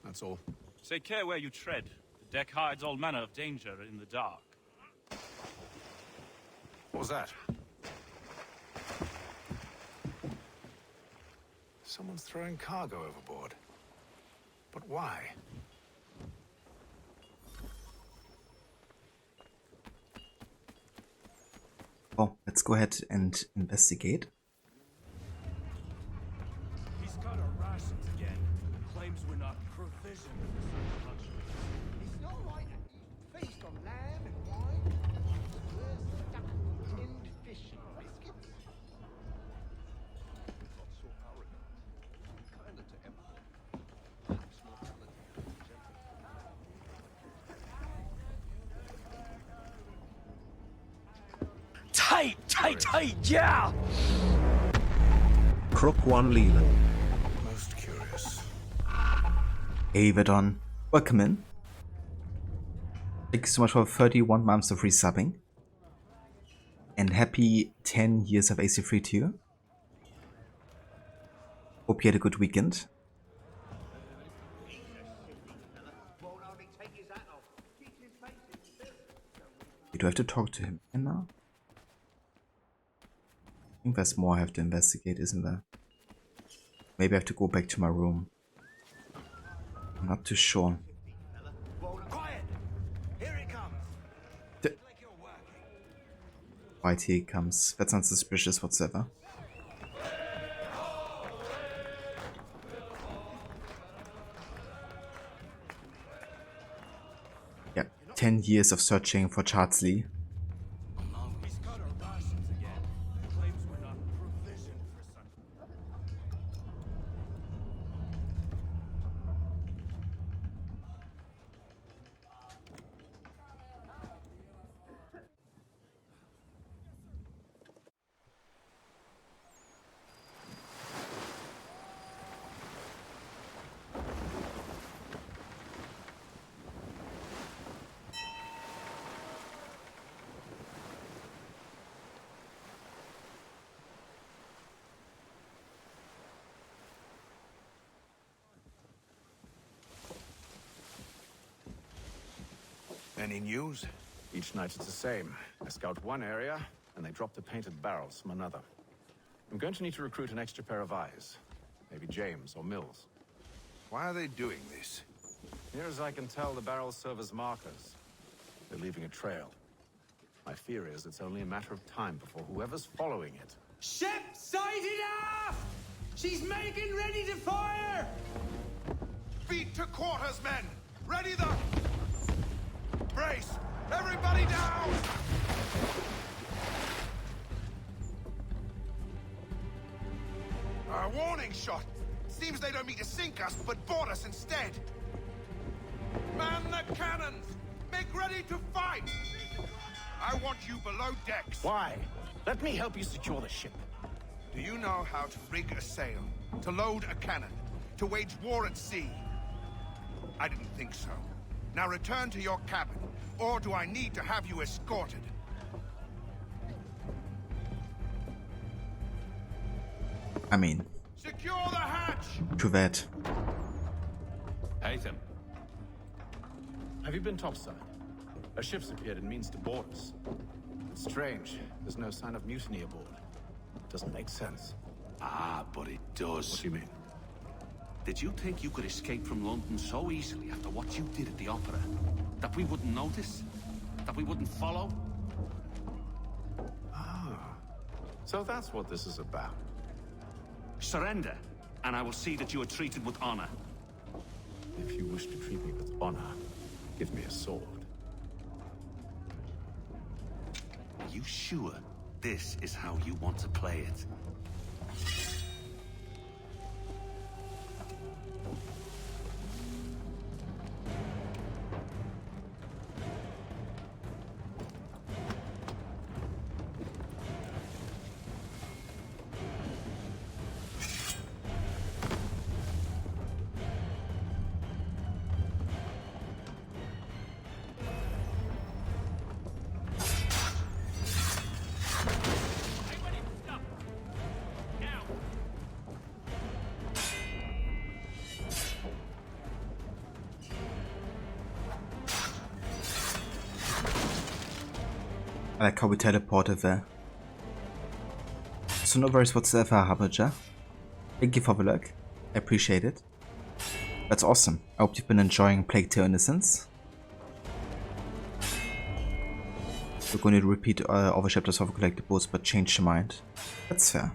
That's all. Take care where you tread. The deck hides all manner of danger in the dark. What was that? Someone's throwing cargo overboard. But why? Oh, let's go ahead and investigate. He's got our rations again. Claims we're not provisioned for certain luxuries. It's not right that you feast on lamb and wine. We're stuck on tinned fish and biscuits. Not so arrogant. Kinder to everyone. Perhaps mortality is gentle. Tight, yeah! Crook 1 Leland. Most curious. Avedon, welcome in. Thank you so much for 31 months of resubbing. And happy 10 years of AC3 to you. Hope you had a good weekend. You do have to talk to him now. I think there's more I have to investigate, isn't there? Maybe I have to go back to my room. I'm not too sure. Quiet! Here he comes. Right, here he comes. That's not suspicious whatsoever. Yeah, 10 years of searching for Chartsley. He's got our rations again. Claims we're not provisioned for something. Any news? Each night it's the same. I scout one area, and they drop the painted barrels from another. I'm going to need to recruit an extra pair of eyes. Maybe James or Mills. Why are they doing this? Near as I can tell, the barrels serve as markers. They're leaving a trail. My fear is it's only a matter of time before whoever's following it. Ship sighted aft! She's making ready to fire! Feet to quarters, men! Ready the... Brace! Everybody down! A warning shot! Seems they don't mean to sink us, but board us instead! Man the cannons! Make ready to fight! I want you below decks! Why? Let me help you secure the ship. Do you know how to rig a sail? To load a cannon? To wage war at sea? I didn't think so. Now return to your cabin, or do I need to have you escorted? I mean, secure the hatch! true that. Have you been topside? A ship's appeared and means to board us. It's strange. There's no sign of mutiny aboard. Doesn't make sense. Ah, but it does. What do you mean? Did you think you could escape from London so easily after what you did at the opera? That we wouldn't notice? That we wouldn't follow? Ah. So that's what this is about. Surrender, and I will see that you are treated with honor. If you wish to treat me with honor, give me a sword. Are you sure this is how you want to play it? I like how we teleported there. So no worries whatsoever, Harbinger. Thank you for the look. I appreciate it. That's awesome. I hope you've been enjoying Plague Tale Innocence. We're going to repeat all the chapters of the collectibles, but change your mind. That's fair.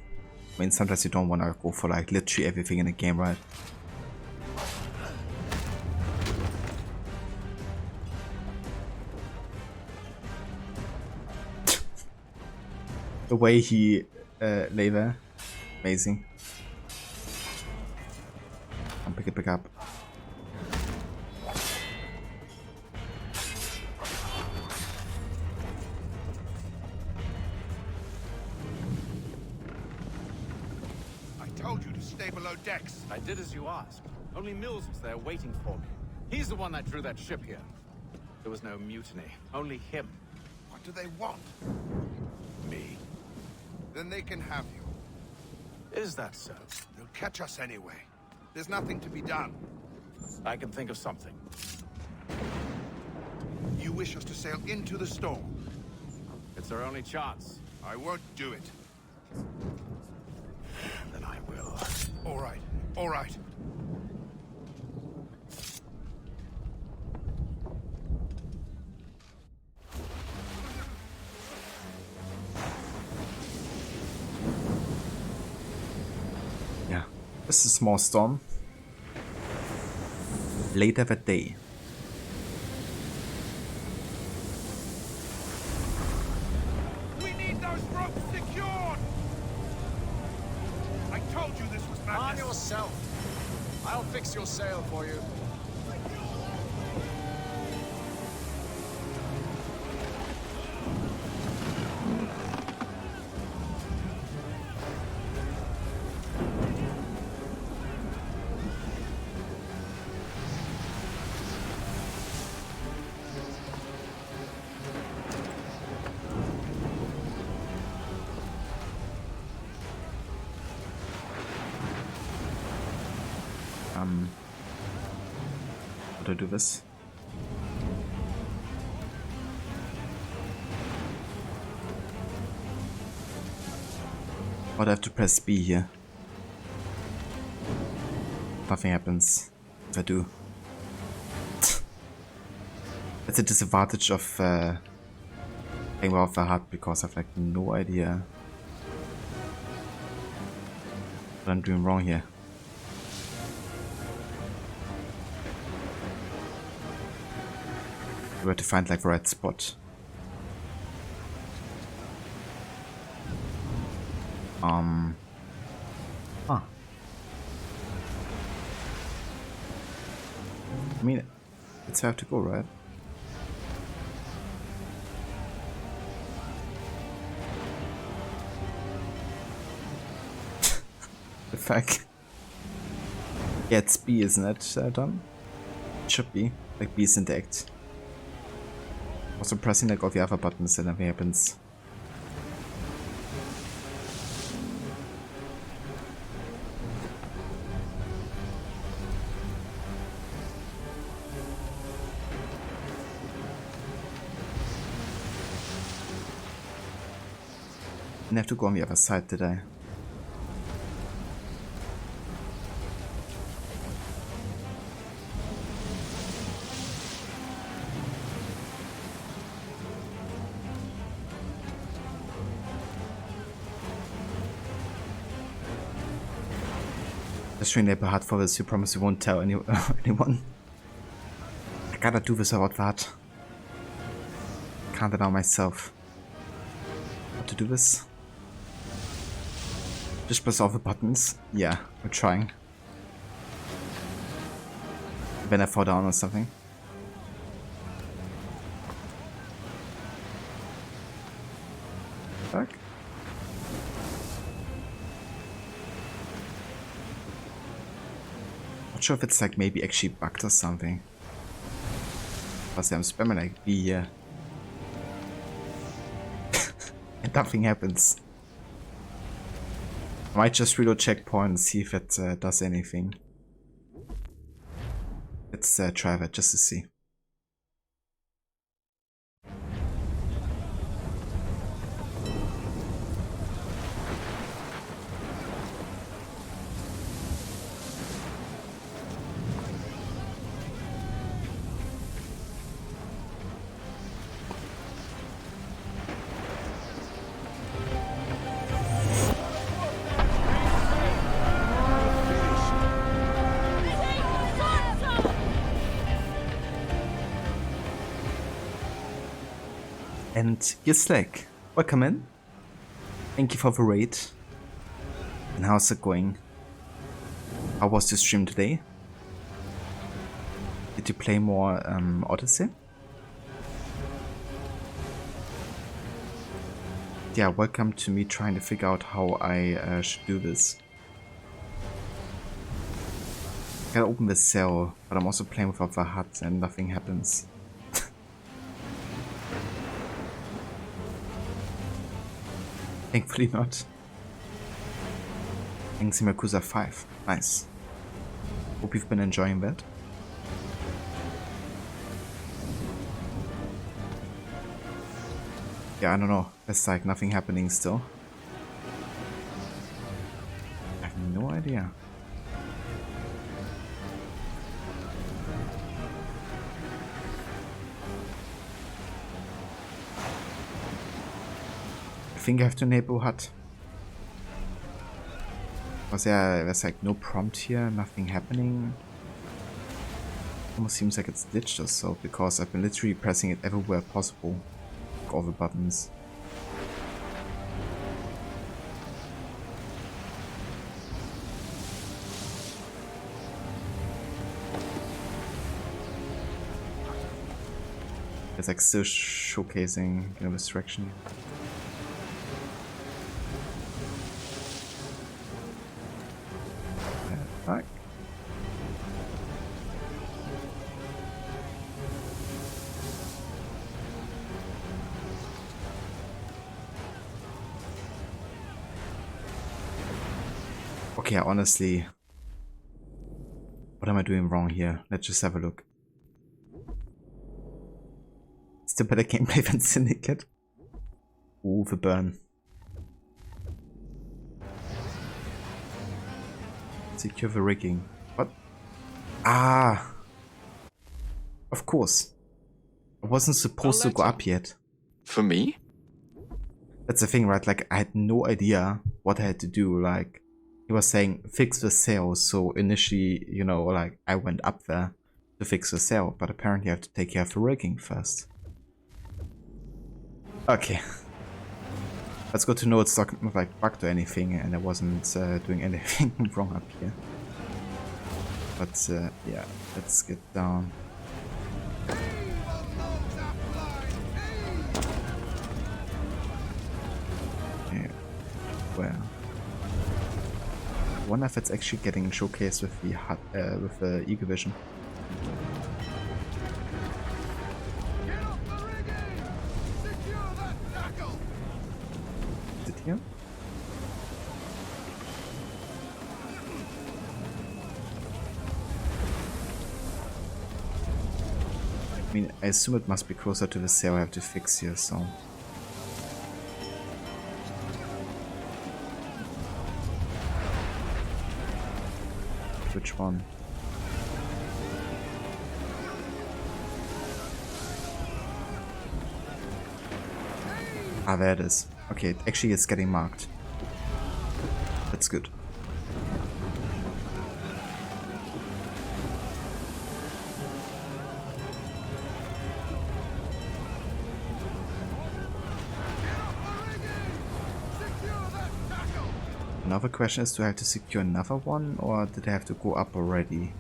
I mean, sometimes you don't want to go for like literally everything in a game, right? The way he lay there, amazing. I'll pick it up. I told you to stay below decks. I did as you asked. Only Mills was there waiting for me. He's the one that drew that ship here. There was no mutiny, only him. What do they want? Me. Then they can have you. Is that so? They'll catch us anyway. There's nothing to be done. I can think of something. You wish us to sail into the storm? It's our only chance. I won't do it. Then I will. All right. All right. Yeah, just a small storm. Later that day. We need those ropes secured! I told you this was madness. On yourself. I'll fix your sail for you. How do I do this? What, I have to press B here? Nothing happens if I do. That's a disadvantage of playing without the HUD because I've like no idea what I'm doing wrong here. We have to find like the right spot. Huh. I mean, it's where I have to go, right? The fuck? Yeah, it's B, isn't it, Dom? It should be. Like B is in the act. Also pressing like all the other buttons and nothing happens. Didn't have to go on the other side, did I? That's really hard for this. You promise you won't tell anyone. I gotta do this about that. Can't allow myself how to do this. Just press all the buttons. Yeah, we're trying. Then I fall down or something. Fuck. Not sure if it's like maybe actually bugged or something. Because I'm spamming like B here. And nothing happens. I might just reload checkpoint and see if it does anything. Let's try that just to see. And here's Slack. Welcome in. Thank you for the raid. And how's it going? How was your stream today? Did you play more Odyssey? Yeah, welcome to me trying to figure out how I should do this. I gotta open the cell, but I'm also playing without the HUD and nothing happens. Thankfully not. Thanks, Yakuza 5. Nice. Hope you've been enjoying that. Yeah, I don't know. There's like nothing happening still. I have no idea. I think I have to enable HUD. Because there's like no prompt here, nothing happening. Almost seems like it's glitched or so, because I've been literally pressing it everywhere possible. Like all the buttons. It's like still showcasing, you know, restriction. Fuck. Okay, honestly, what am I doing wrong here? Let's just have a look. Still better gameplay than Syndicate. Ooh, the burn. Secure the rigging. What? Ah! Of course. I wasn't supposed to go up yet. For me? That's the thing, right? Like, I had no idea what I had to do. Like, he was saying, fix the sail. So initially, you know, like, I went up there to fix the sail. But apparently I have to take care of the rigging first. Okay. That's good to know it's not like bugged or anything, and I wasn't doing anything wrong up here. But yeah, let's get down. Yeah, well, I wonder if it's actually getting showcased with the HUD, with the Eagle Vision. Here. I mean, I assume it must be closer to the sail I have to fix here, so. which one. Ah, there it is. Okay, actually it's getting marked. That's good. Another question is, do I have to secure another one, or did I have to go up already?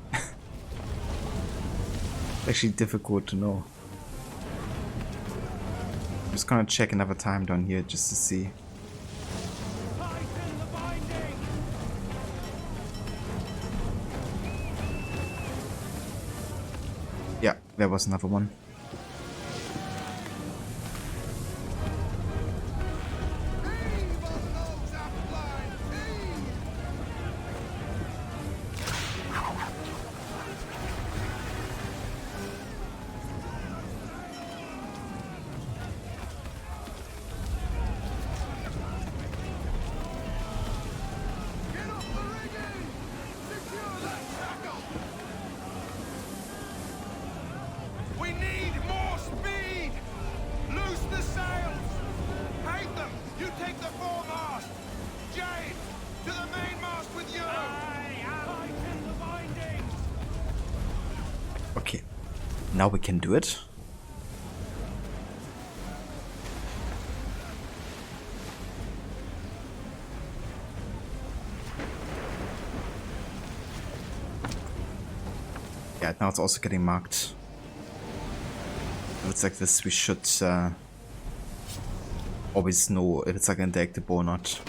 Actually difficult to know. I'm just gonna check another time down here just to see. Yeah, there was another one. Okay, now we can do it. Yeah, now it's also getting marked. If it's like this, we should always know if it's like interactable or not.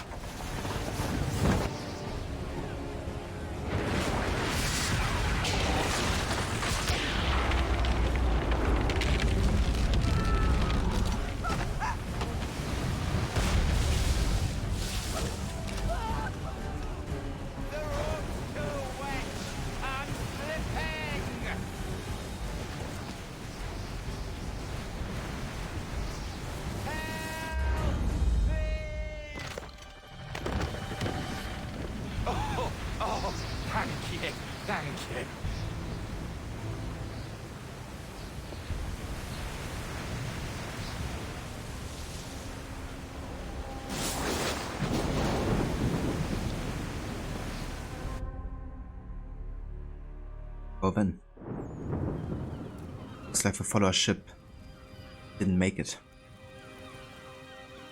Thank you. Well then. Looks like the followership didn't make it.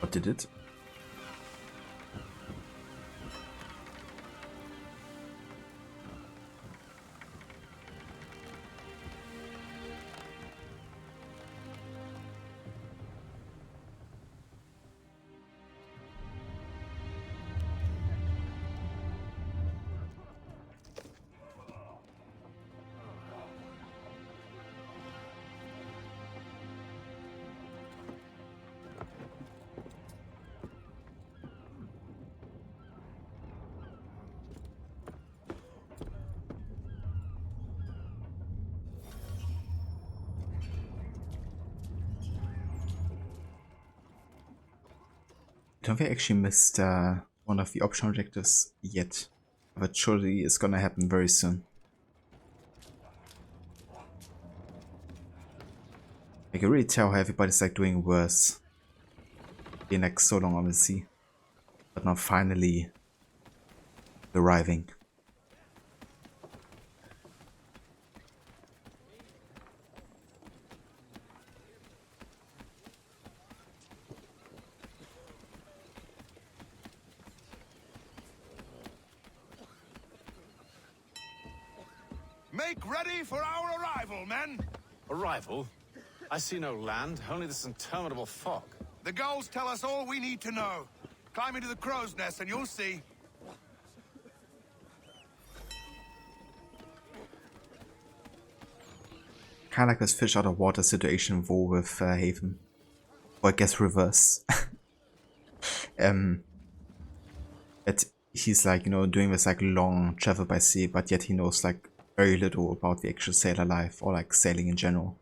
Or did it? Don't we actually missed one of the optional objectives yet? But surely it's gonna happen very soon. I can really tell how everybody's like doing worse. Being like so long on the sea. But now finally arriving. Make ready for our arrival, men! Arrival? I see no land, only this interminable fog. The gulls tell us all we need to know. Climb into the crow's nest and you'll see. Kinda like this fish out of water situation war with Haven. Or I guess reverse. That he's like, you know, doing this like long travel by sea, but yet he knows like very little about the actual sailor life or like sailing in general.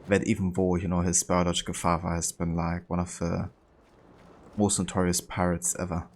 That even though, you know, his biological father has been like one of the most notorious pirates ever.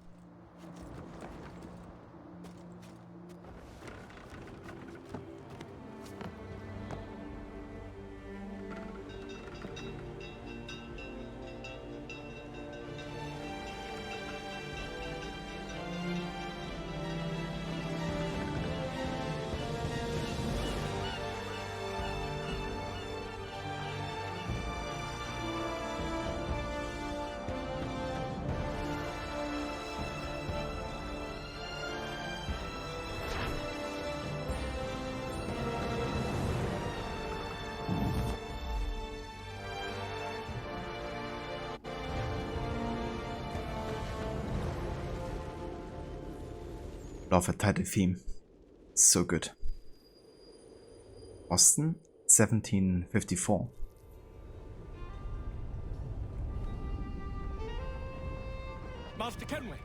Love a title theme. So good. Boston, 1754. Master Kenway!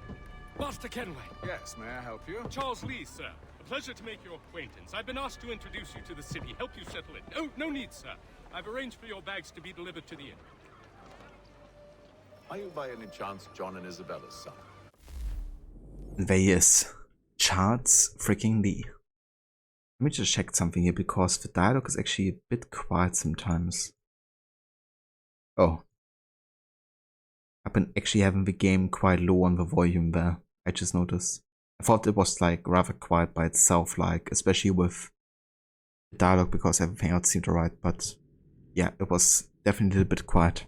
Master Kenway! Yes, may I help you? Charles Lee, sir. A pleasure to make your acquaintance. I've been asked to introduce you to the city, help you settle in. Oh, no need, sir. I've arranged for your bags to be delivered to the inn. Are you by any chance John and Isabella's son? There he is. Charles freaking Lee. Let me just check something here because the dialogue is actually a bit quiet sometimes. Oh. I've been actually having the game quite low on the volume there. I just noticed. I thought it was like rather quiet by itself, like especially with the dialogue because everything else seemed alright, but yeah, it was definitely a bit quiet.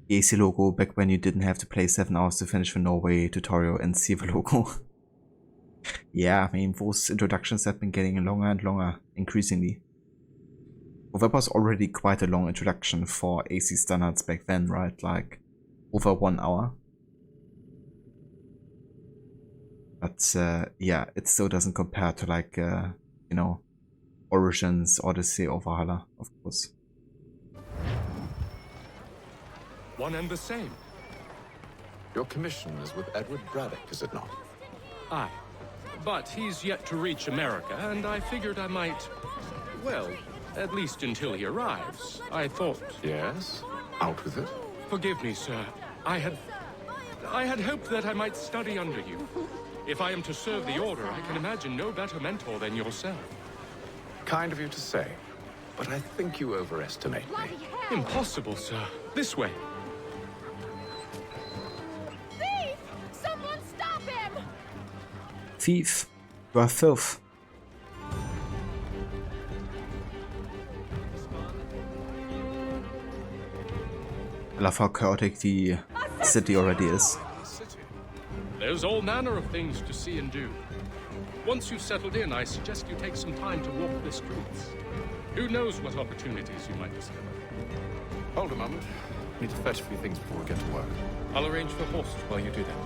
The AC logo back when you didn't have to play 7 hours to finish the Norway tutorial and see the logo. Yeah, I mean, those introductions have been getting longer and longer, increasingly. Well, that was already quite a long introduction for AC standards back then, right? Like, over 1 hour. But, yeah, it still doesn't compare to, like, you know, Origins, Odyssey, or Valhalla, of course. One and the same. Your commission is with Edward Braddock, is it not? Aye. But he's yet to reach America, and I figured I might... Well, at least until he arrives. I thought... Yes? Out with it? Forgive me, sir. I had hoped that I might study under you. If I am to serve the Order, I can imagine no better mentor than yourself. Kind of you to say, but I think you overestimate me. Impossible, sir. This way. Thief! Someone stop him! Thief, you are filth. I love how chaotic the city already is. There's all manner of things to see and do. Once you've settled in, I suggest you take some time to walk the streets. Who knows what opportunities you might discover. Hold a moment. I need to fetch a few things before we get to work. I'll arrange for horses while you do that.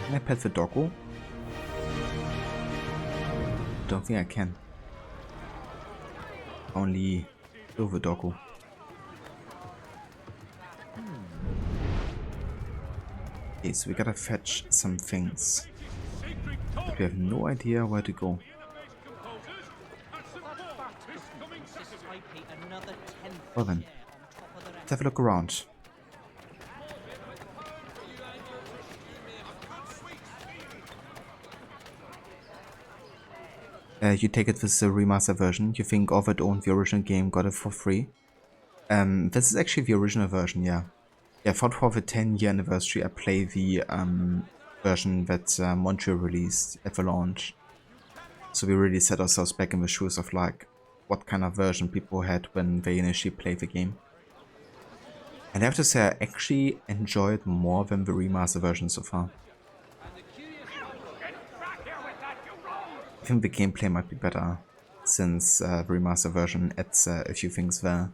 Can I pet the doggo? Don't think I can. Only kill the doggo. Okay, so we gotta fetch some things. But we have no idea where to go. Well then, let's have a look around. You take it with the remaster version. You think of it owned the original game, got it for free. This is actually the original version, yeah. Yeah, for the 10-year anniversary, I play the version that Montreal released at the launch. So we really set ourselves back in the shoes of like what kind of version people had when they initially played the game. And I have to say, I actually enjoy it more than the remaster version so far. I think the gameplay might be better, since the remaster version adds a few things there.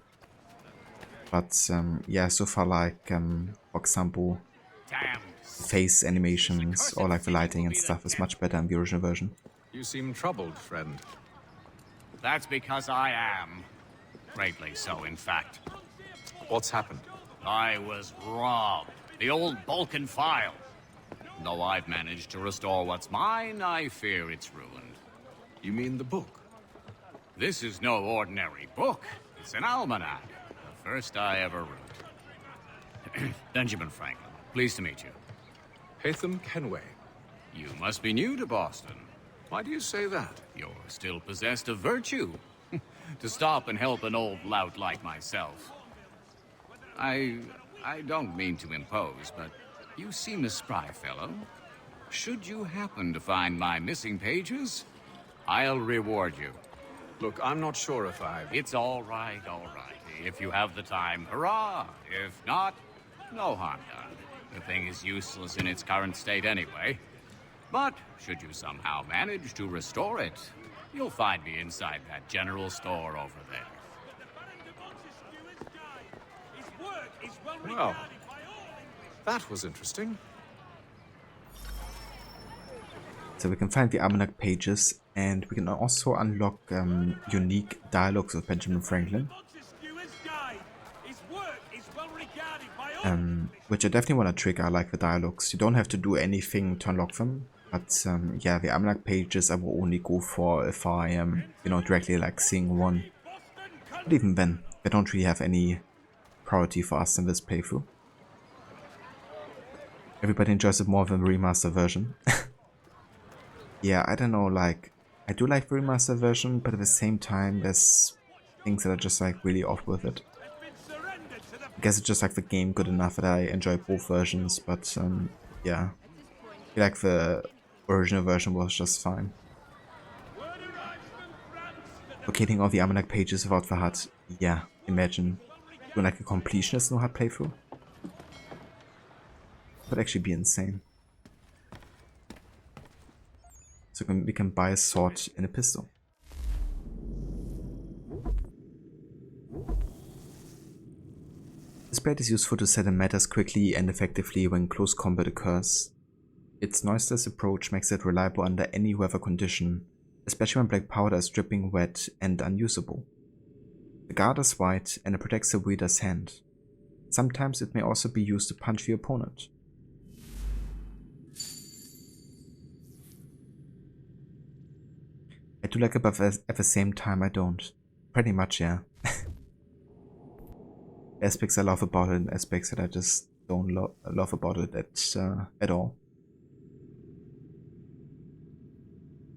But yeah, so far like, for example, face animations or like the lighting and stuff is much better in the original version. You seem troubled, friend. That's because I am. Greatly so, in fact. What's happened? I was robbed. The old Balkan file. Though I've managed to restore what's mine, I fear it's ruined. You mean the book? This is no ordinary book. It's an almanac. The first I ever wrote. Benjamin Franklin, pleased to meet you. Hatham Kenway. You must be new to Boston. Why do you say that? You're still possessed of virtue. To stop and help an old lout like myself. I don't mean to impose, but you seem a spry fellow. Should you happen to find my missing pages, I'll reward you. Look, I'm not sure if I've... It's all right. If you have the time, hurrah! If not, no harm done. The thing is useless in its current state anyway. But should you somehow manage to restore it, you'll find me inside that general store over there. Well, that was interesting. So we can find the almanac pages, and we can also unlock unique dialogues of Benjamin Franklin. Which I definitely want to trigger. I like the dialogues. You don't have to do anything to unlock them. But yeah, the almanac pages I will only go for if I am, you know, directly like seeing one. But even then, they don't really have any priority for us in this playthrough. Everybody enjoys it more than the remaster version. Yeah, I don't know, like, I do like the remaster version, but at the same time, there's things that are just like really off with it. I guess it's just like the game good enough that I enjoy both versions, but yeah. I feel like the original version was just fine. Locating all the almanac pages without the HUD. Yeah, imagine doing like a completionist No-HUD playthrough. Would actually be insane. So we can buy a sword and a pistol. This blade is useful to settle matters quickly and effectively when close combat occurs. Its noiseless approach makes it reliable under any weather condition, especially when black powder is dripping wet and unusable. The guard is white and it protects the wielder's hand. Sometimes it may also be used to punch the opponent. I do like it, but at the same time I don't. Pretty much, yeah. Aspects I love about it and aspects that I just don't love about it at all.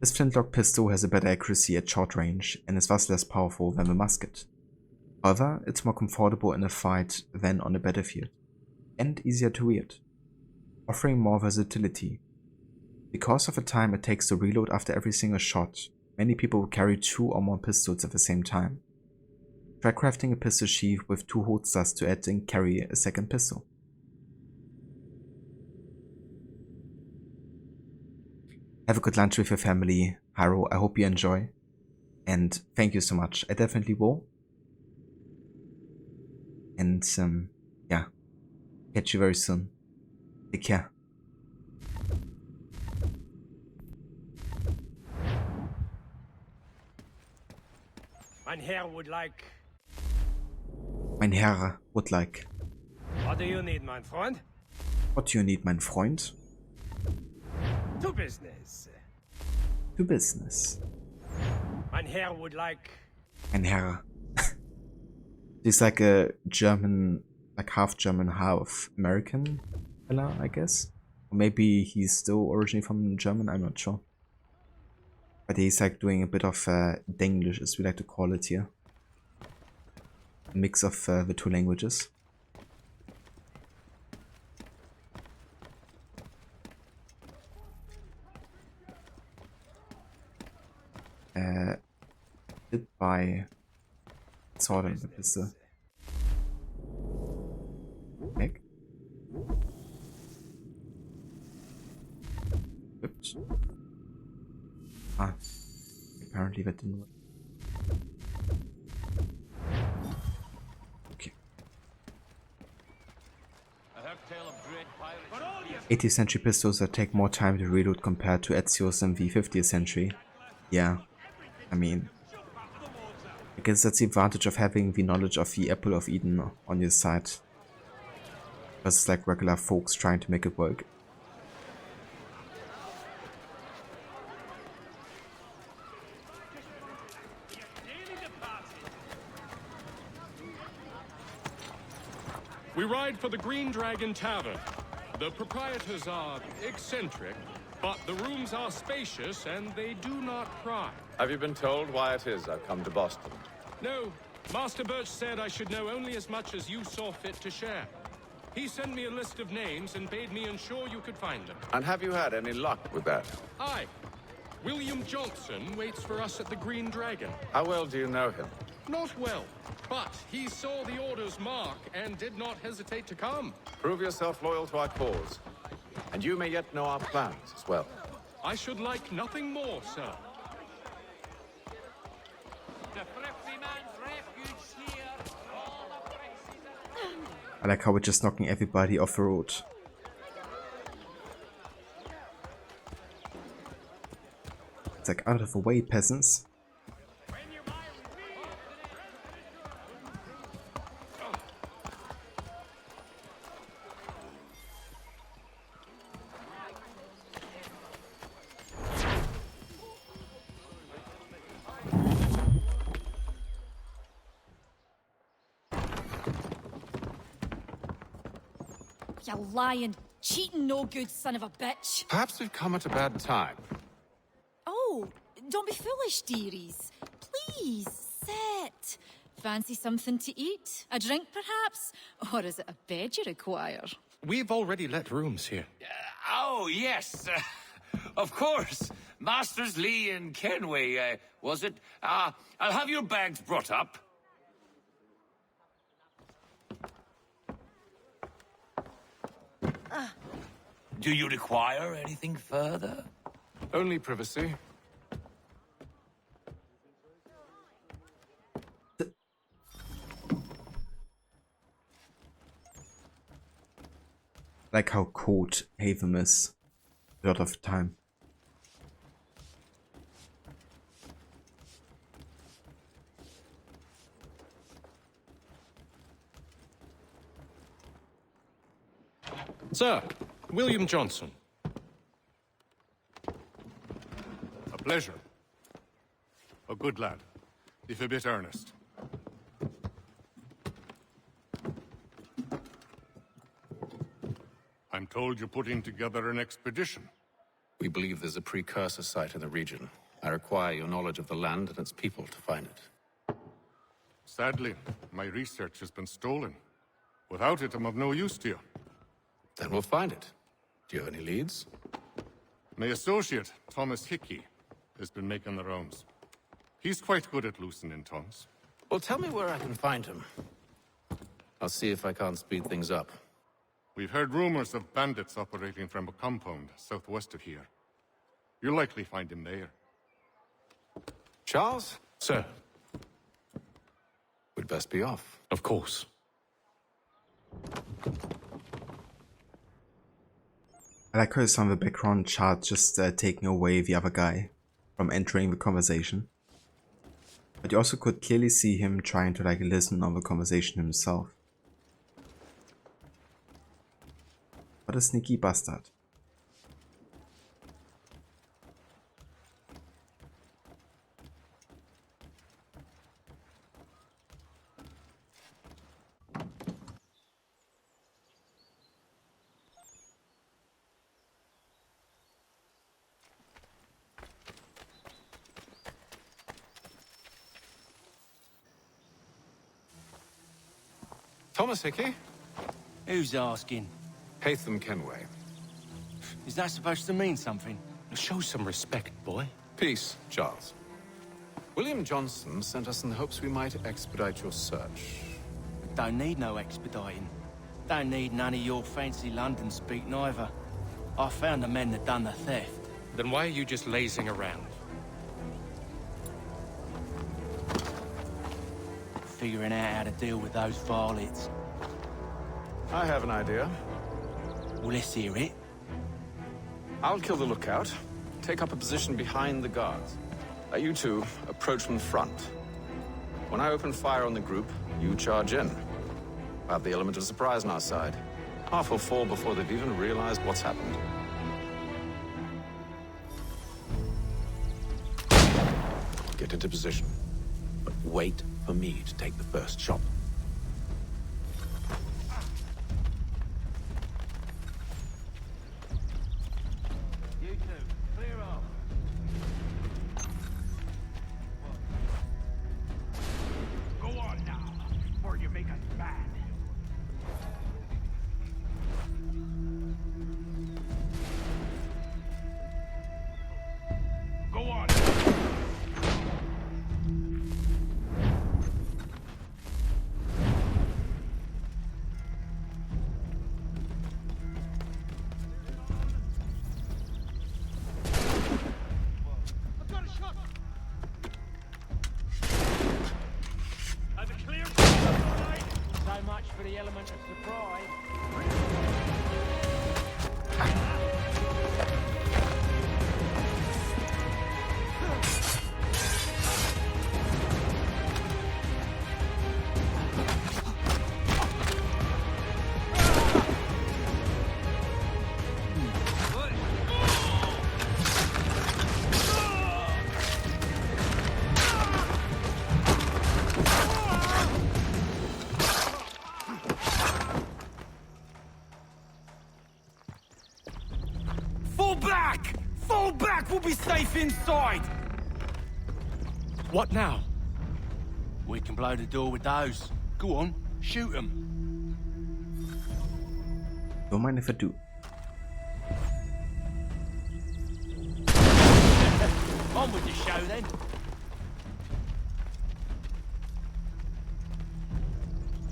This flintlock pistol has a better accuracy at short range and is thus less powerful than the musket. However, it's more comfortable in a fight than on the battlefield, and easier to wield, offering more versatility. Because of the time it takes to reload after every single shot, many people will carry 2 or more pistols at the same time. Try crafting a pistol sheath with 2 holsters to add and carry a second pistol. Have a good lunch with your family, Hiro. I hope you enjoy. And thank you so much. I definitely will. And yeah, catch you very soon. Take care. Mein Herr would like... Mein Herr would like... What do you need, mein Freund? What do you need, mein Freund? To business. To business. Mein Herr would like... Mein Herr. He's like a German, like half German, half American fella, I guess. Or maybe he's still originally from German, I'm not sure. But he's like doing a bit of Denglish, as we like to call it here. A mix of the 2 languages. Did buy sword and the pistol. Heck. Oops. Ah, apparently that didn't work. Okay. 18th century pistols that take more time to reload compared to Ezio's and the 50th century. Yeah, I mean, I guess that's the advantage of having the knowledge of the Apple of Eden on your side. Versus like regular folks trying to make it work. We ride for the Green Dragon Tavern. The proprietors are eccentric, but the rooms are spacious and they do not pry. Have you been told why it is I've come to Boston? No, Master Birch said I should know only as much as you saw fit to share. He sent me a list of names and bade me ensure you could find them. And have you had any luck with that? Aye. William Johnson waits for us at the Green Dragon. How well do you know him? Not well, but he saw the order's mark and did not hesitate to come. Prove yourself loyal to our cause, and you may yet know our plans as well. I should like nothing more, sir. The thrifty man's refuge here. All the prices are... I like how we're just knocking everybody off the road. It's like, out of the way, peasants. You lying, cheating, no good son of a bitch. Perhaps we've come at a bad time. Oh, don't be foolish, dearies. Please, sit. Fancy something to eat? A drink, perhaps? Or is it a bed you require? We've already let rooms here. Oh, yes. Of course. Masters Lee and Kenway, was it? I'll have your bags brought up. Do you require anything further? Only privacy. Like how cold Haven is a lot of the time. Sir, William Johnson. A pleasure. A good lad, if a bit earnest. I'm told you're putting together an expedition. We believe there's a precursor site in the region. I require your knowledge of the land and its people to find it. Sadly, my research has been stolen. Without it, I'm of no use to you. Then we'll find it. Do you have any leads? My associate, Thomas Hickey, has been making the rounds. He's quite good at loosening tongues. Well, tell me where I can find him. I'll see if I can't speed things up. We've heard rumors of bandits operating from a compound southwest of here. You'll likely find him there. Charles? Sir. We'd best be off. Of course. I like how it's on the background chart just taking away the other guy from entering the conversation. But you also could clearly see him trying to like listen on the conversation himself. What a sneaky bastard. Thomas Hickey? Who's asking? Haytham Kenway. Is that supposed to mean something? Show some respect, boy. Peace, Charles. William Johnson sent us in the hopes we might expedite your search. Don't need no expediting. Don't need none of your fancy London speak neither. I found the men that done the theft. Then why are you just lazing around? Figuring out how to deal with those varlets. I have an idea. Well, let's hear it. I'll kill the lookout, take up a position behind the guards. You two approach from the front. When I open fire on the group, you charge in. I have the element of surprise on our side. Half will fall before they've even realized what's happened. Get into position, but wait for me to take the first shot. You two, clear off. Go on now, or you make us mad. Go on. element of surprise. Fall back! Fall back! We'll be safe inside! What now? We can blow the door with those. Go on, shoot them. Don't mind if I do. On with the show then.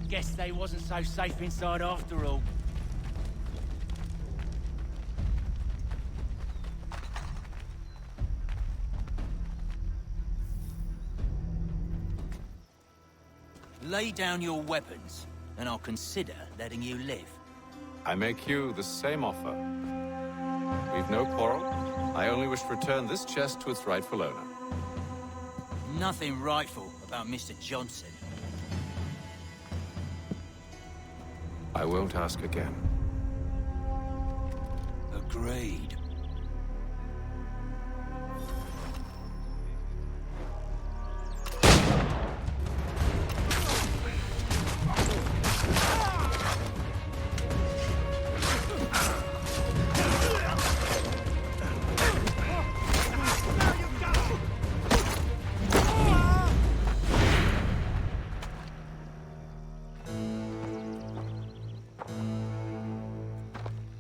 Guess they wasn't so safe inside after all. Lay down your weapons, and I'll consider letting you live. I make you the same offer. We've no quarrel. I only wish to return this chest to its rightful owner. Nothing rightful about Mr. Johnson. I won't ask again. Agreed.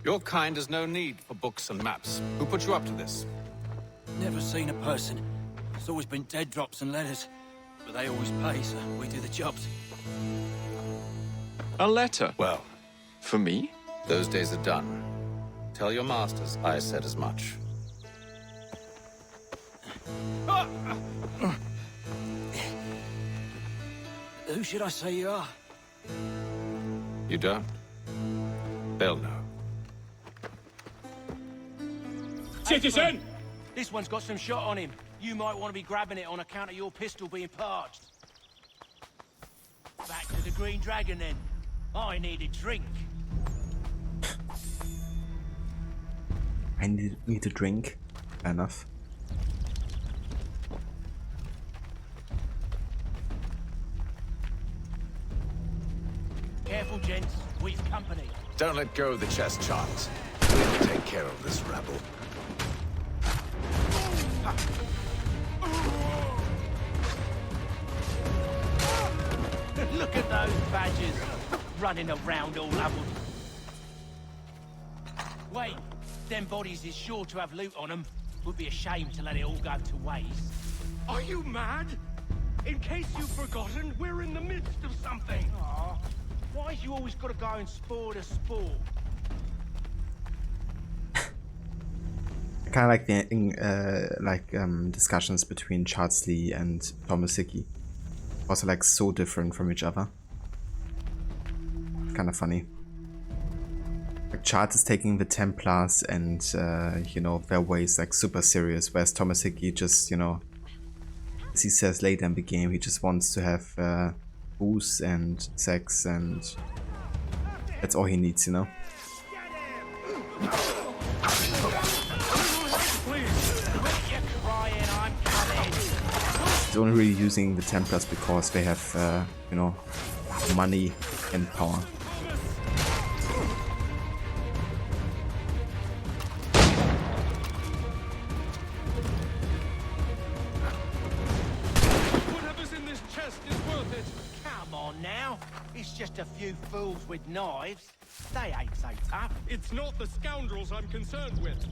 Your kind has no need for books and maps. Who put you up to this? Never seen a person. It's always been dead drops and letters. But they always pay, so we do the jobs. A letter? Well, for me? Those days are done. Tell your masters I said as much. Who should I say you are? You don't? They'll know. Citizen! This one's got some shot on him. You might want to be grabbing it on account of your pistol being parched. Back to the Green Dragon then. I need a drink. I need a drink. Fair enough. Careful, gents. We've company. Don't let go of the chest, Charles. We'll take care of this rebel. Look at those badgers running around all leveled. Wait, them bodies is sure to have loot on them. Would be a shame to let it all go to waste. Are you mad? In case you've forgotten, we're in the midst of something. Aw, why's you always got to go and spore to spore? I kind of like the discussions between Charles Lee and Thomas Hickey. Also like so different from each other. Kind of funny. Like Charles is taking the Templars and you know, their ways like super serious, whereas Thomas Hickey just, you know, as he says later in the game, he just wants to have booze and sex, and that's all he needs, you know. He's only really using the Templars because they have, you know, money and power. Whatever's in this chest is worth it. Come on now. It's just a few fools with knives. They ain't so tough. It's not the scoundrels I'm concerned with.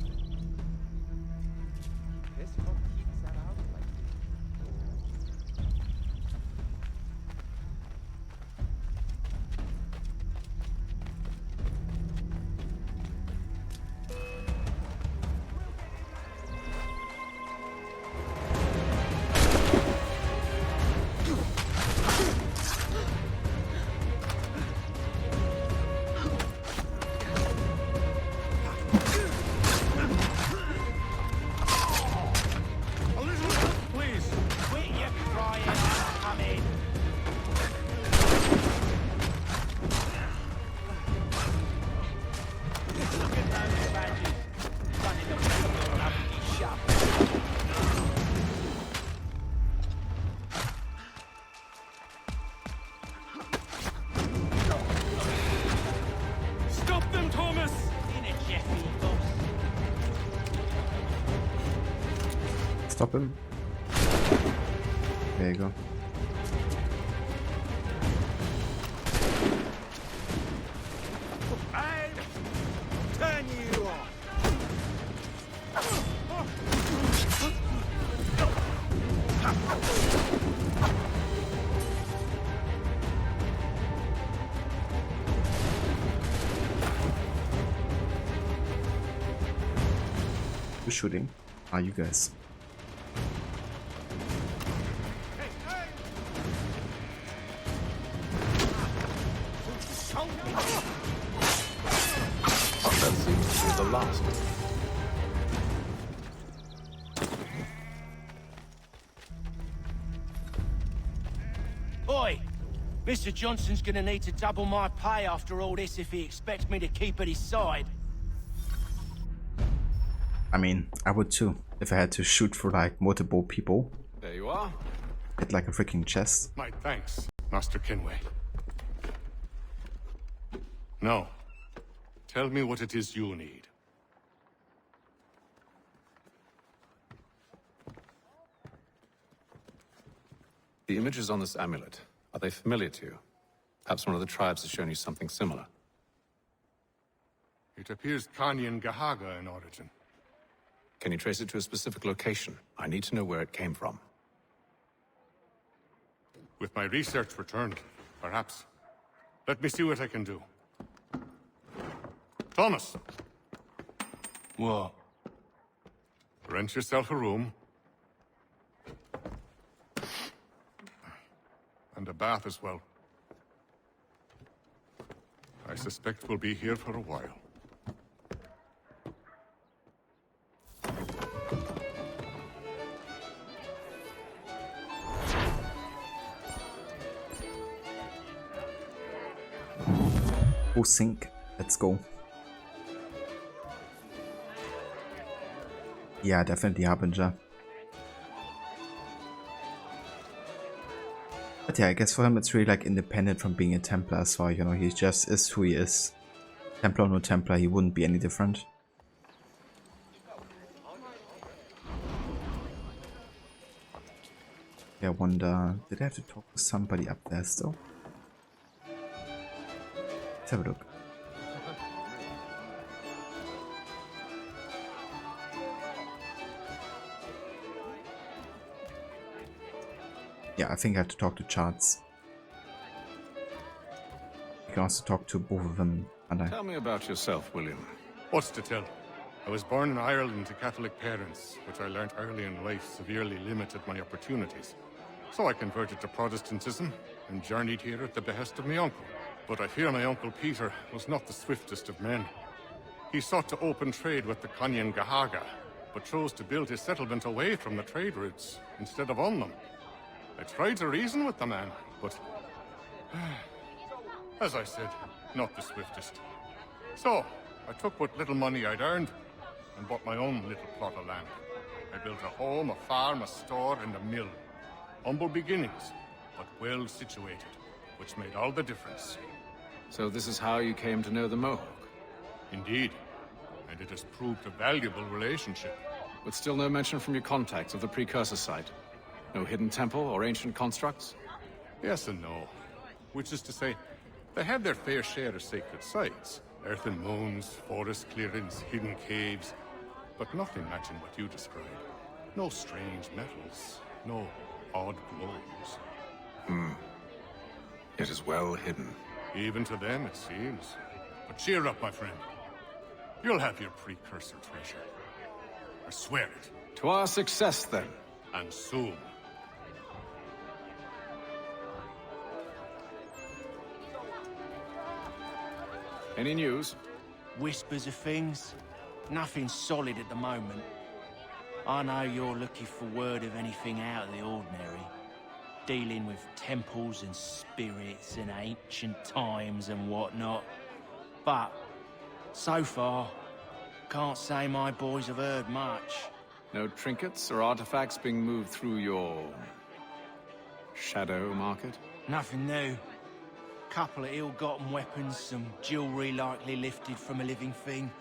him. There you go. Turn you on. Who's shooting? Are you guys? That seems to be the last. Oi! Mr. Johnson's gonna need to double my pay after all this if he expects me to keep at his side. I mean, I would too, if I had to shoot for like multiple people. There you are. Hit like a freaking chest. My thanks, Master Kenway. Now, tell me what it is you need. The images on this amulet, are they familiar to you? Perhaps one of the tribes has shown you something similar. It appears Kanyan Gahaga in origin. Can you trace it to a specific location? I need to know where it came from. With my research returned, perhaps. Let me see what I can do. Thomas! What? Rent yourself a room. And a bath as well. I suspect we'll be here for a while. Full sync. Let's go. Yeah, definitely Harbinger. But yeah, I guess for him it's really like independent from being a Templar, so you know, he just is who he is. Templar or no Templar, he wouldn't be any different. Yeah, I wonder, did I have to talk to somebody up there still? Let's have a look. Yeah, I think I have to talk to Charts. You can also talk to both of them, and I... Tell me about yourself, William. What's to tell? I was born in Ireland to Catholic parents, which I learnt early in life severely limited my opportunities. So I converted to Protestantism and journeyed here at the behest of my uncle. But I fear my uncle Peter was not the swiftest of men. He sought to open trade with the Kanyan Gahaga, but chose to build his settlement away from the trade routes instead of on them. I tried to reason with the man, but... as I said, not the swiftest. So, I took what little money I'd earned and bought my own little plot of land. I built a home, a farm, a store, and a mill. Humble beginnings, but well situated, which made all the difference. So this is how you came to know the Mohawk? Indeed, and it has proved a valuable relationship. But still no mention from your contacts of the precursor site? No hidden temple or ancient constructs? Yes and no. Which is to say, they have their fair share of sacred sites. Earthen mounds, forest clearings, hidden caves. But nothing matching what you describe. No strange metals, no odd glows. It is well hidden. Even to them, it seems. But cheer up, my friend. You'll have your precursor treasure. I swear it. To our success, then. And soon. Any news? Whispers of things. Nothing solid at the moment. I know you're looking for word of anything out of the ordinary. Dealing with temples and spirits and ancient times and whatnot. But, so far, can't say my boys have heard much. No trinkets or artifacts being moved through your... shadow market? Nothing new. Couple of ill-gotten weapons, some jewelry likely lifted from a living thing.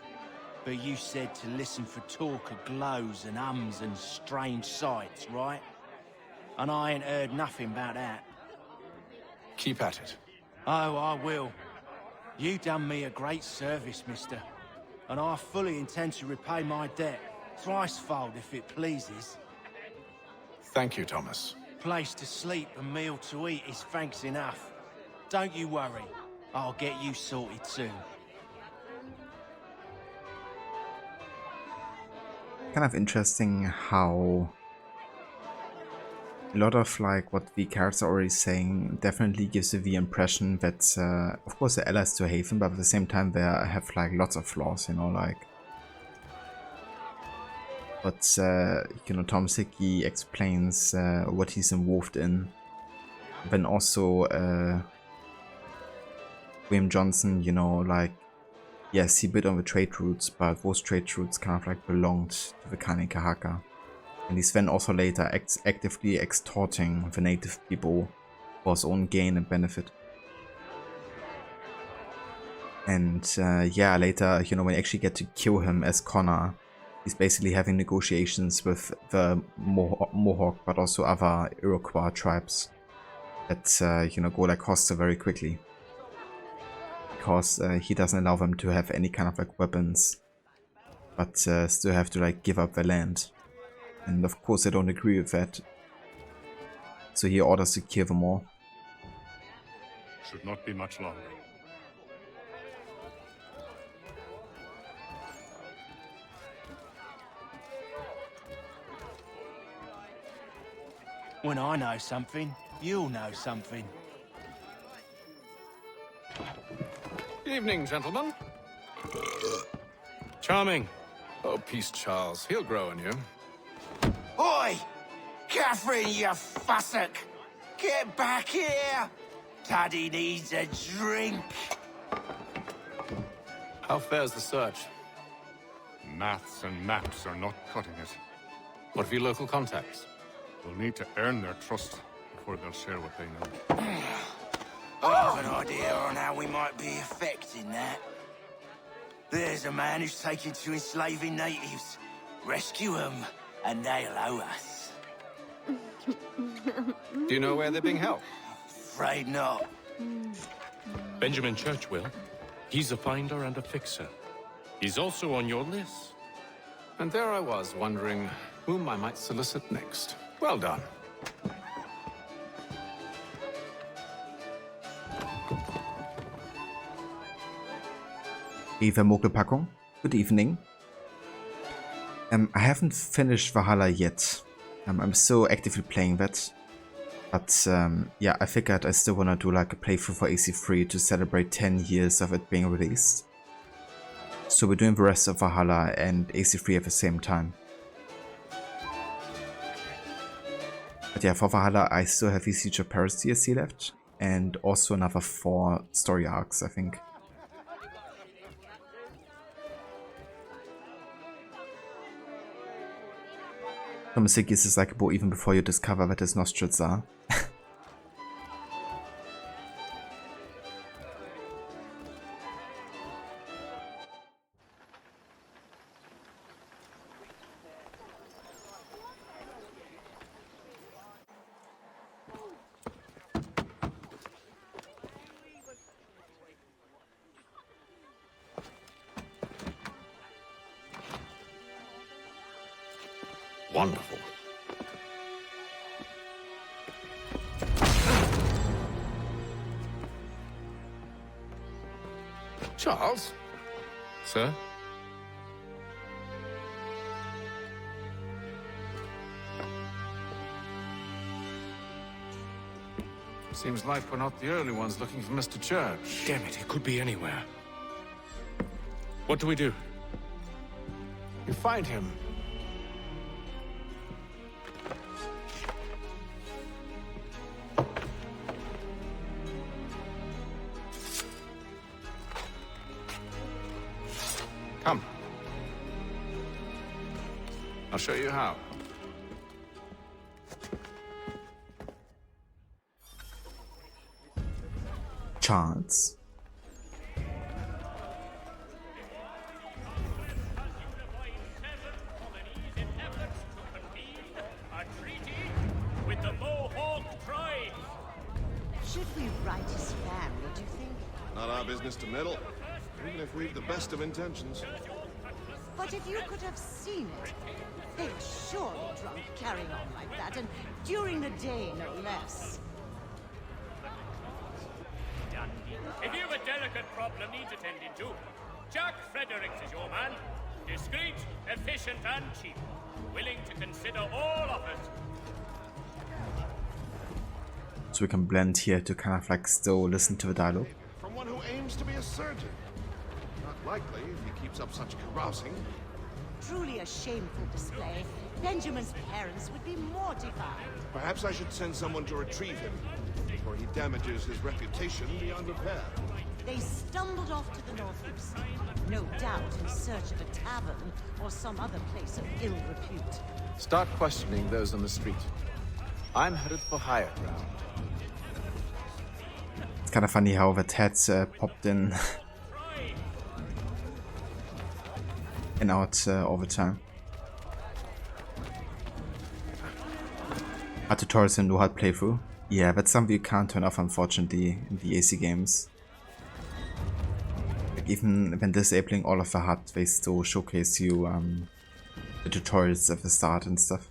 But you said to listen for talk of glows and ums and strange sights, right? And I ain't heard nothing about that. Keep at it. Oh, I will. You done me a great service, mister. And I fully intend to repay my debt. Thricefold, if it pleases. Thank you, Thomas. Place to sleep and meal to eat is thanks enough. Don't you worry. I'll get you sorted soon. Kind of interesting how a lot of like what the characters are already saying definitely gives you the impression that of course the allies to Haven, but at the same time they have like lots of flaws, you know, like. But you know, Tom Hickey explains what he's involved in. Then also William Johnson, you know, like, yes, he bid on the trade routes, but those trade routes kind of like belonged to the Kanekahaka. And he's then also later actively extorting the native people for his own gain and benefit. And yeah, later, you know, when you actually get to kill him as Connor, he's basically having negotiations with the Mohawk, but also other Iroquois tribes that, you know, go like hostile very quickly. Because he doesn't allow them to have any kind of like weapons, but still have to like give up their land. And of course they don't agree with that. So he orders to kill them all. Should not be much longer. When I know something, you'll know something. Evening, gentlemen. Charming. Oh, peace, Charles. He'll grow on you. Oi! Catherine, you fussock! Get back here! Taddy needs a drink. How fares the search? Maths and maps are not cutting it. What of your local contacts? We'll need to earn their trust before they'll share what they know. I have an idea on how we might be affecting that. There's a man who's taken to enslaving natives. Rescue them, and they'll owe us. Do you know where they're being held? Afraid not. Benjamin Churchwill. He's a finder and a fixer. He's also on your list. And there I was, wondering whom I might solicit next. Well done. Eva Mogelpackung. Good evening. I haven't finished Valhalla yet. I'm still actively playing that. But yeah, I figured I still wanna do like a playthrough for AC3 to celebrate 10 years of it being released. So we're doing the rest of Valhalla and AC3 at the same time. But yeah, for Valhalla I still have the Siege of Paris DLC left. And also another 4 story arcs, I think. Thomas Higgins is likable even before you discover what his nostrils are. Wonderful. Charles? Sir? Seems like we're not the only ones looking for Mr. Church. Damn it, he could be anywhere. What do we do? You find him. Come. I'll show you how. Charles. rightest family, do you think? Not our business to meddle, even if we've the best of intentions. But if you could have seen it, they were surely drunk carrying on like that, and during the day, no less. If you've a delicate problem needs attending to, Jack Fredericks is your man. Discreet, efficient, and cheap. Willing to consider all offers. So we can blend here to kind of like still listen to the dialogue. From one who aims to be a surgeon. Not likely if he keeps up such carousing. Truly a shameful display. Benjamin's parents would be mortified. Perhaps I should send someone to retrieve him, before he damages his reputation beyond repair. They stumbled off to the northeast, no doubt in search of a tavern or some other place of ill repute. Start questioning those on the street. I'm headed for higher ground. It's kind of funny how the head popped in and out over time. A tutorials in No-HUD playthrough. Yeah, that's something you can't turn off, unfortunately, in the AC games. Like, even when disabling all of the HUD, they still showcase you the tutorials at the start and stuff.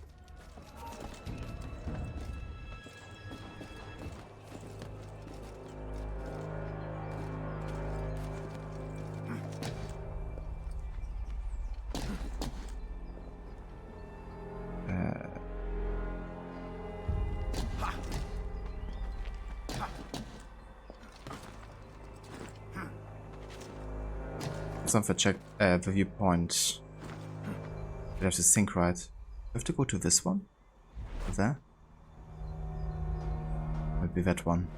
Let's not check the viewpoint. We have to sync right. We have to go to this one? Or there? Maybe that one.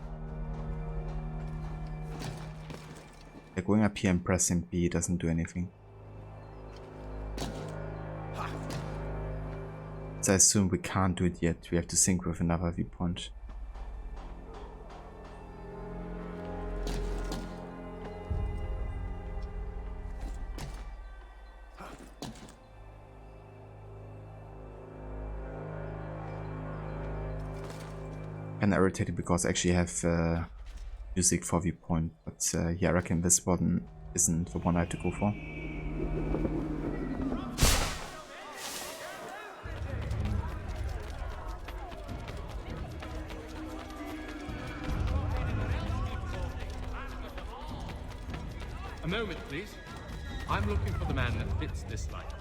Yeah, going up here and pressing B doesn't do anything. So I assume we can't do it yet. We have to sync with another viewpoint. I'm irritated because I actually have music for viewpoint, but yeah, I reckon this one isn't the one I have to go for. A moment, please. I'm looking for the man that fits this likeness.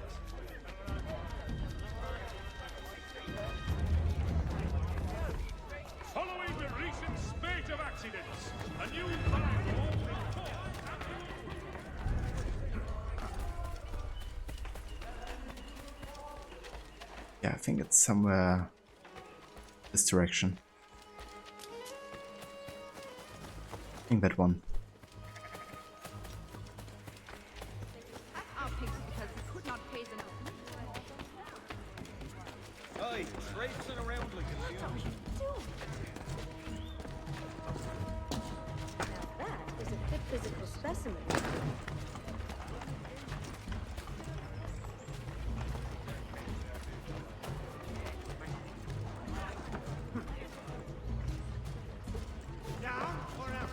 Following the recent spate of accidents, a new flag. Yeah, I think it's somewhere this direction. I think that one. Hey, traipsing around like a confusion. That is a fit physical specimen. Down or out?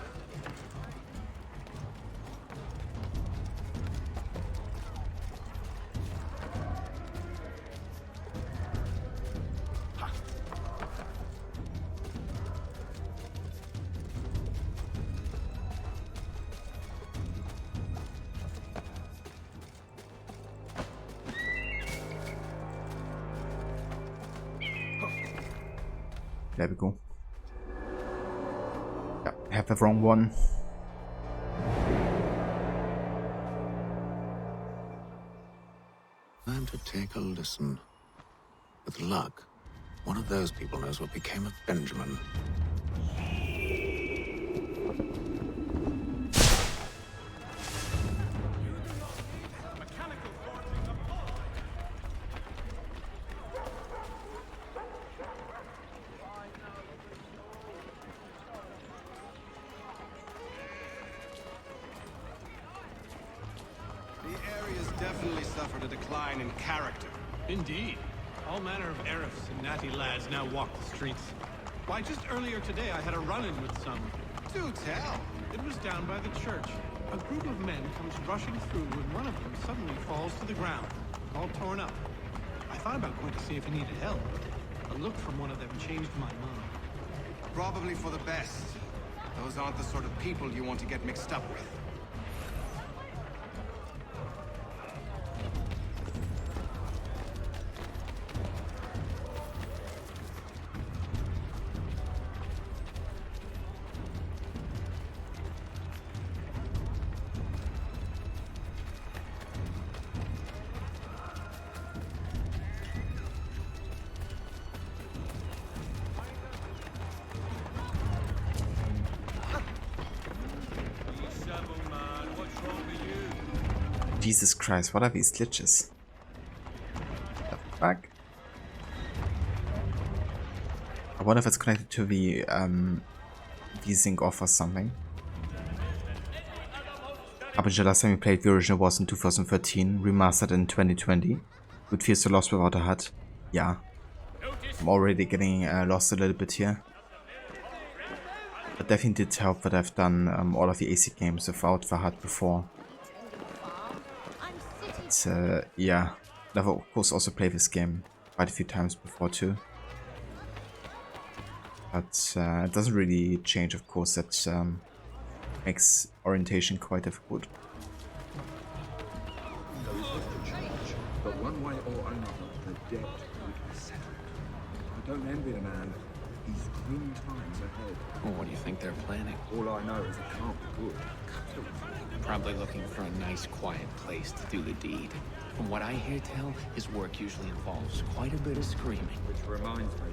There we go. Yeah, I have the wrong one. Time to take a listen. With luck, one of those people knows what became of Benjamin. The area's definitely suffered a decline in character. Indeed. All manner of Arifs and natty lads now walk the streets. Why, just earlier today I had a run-in with some Do tell. It was down by the church. A group of men comes rushing through and one of them suddenly falls to the ground, all torn up. I thought about going to see if he needed help. A look from one of them changed my mind. Probably for the best. Those aren't the sort of people you want to get mixed up with. Jesus Christ, what are these glitches? The fuck? I wonder if it's connected to the desync off or something. Up until last time we played, the original was in 2013, remastered in 2020. Would feel so lost without a HUD. Yeah. I'm already getting lost a little bit here. But definitely did help that I've done all of the AC games without the HUD before. But, yeah, I've of course also played this game quite a few times before too. But it doesn't really change, of course, that makes orientation quite difficult. But one way or another, the debt would be settled. I don't envy the man. He's grim times ahead. Well, what do you think they're planning? All I know is it can't be good. Probably looking for a nice, quiet place to do the deed. From what I hear tell, his work usually involves quite a bit of screaming. Which reminds me,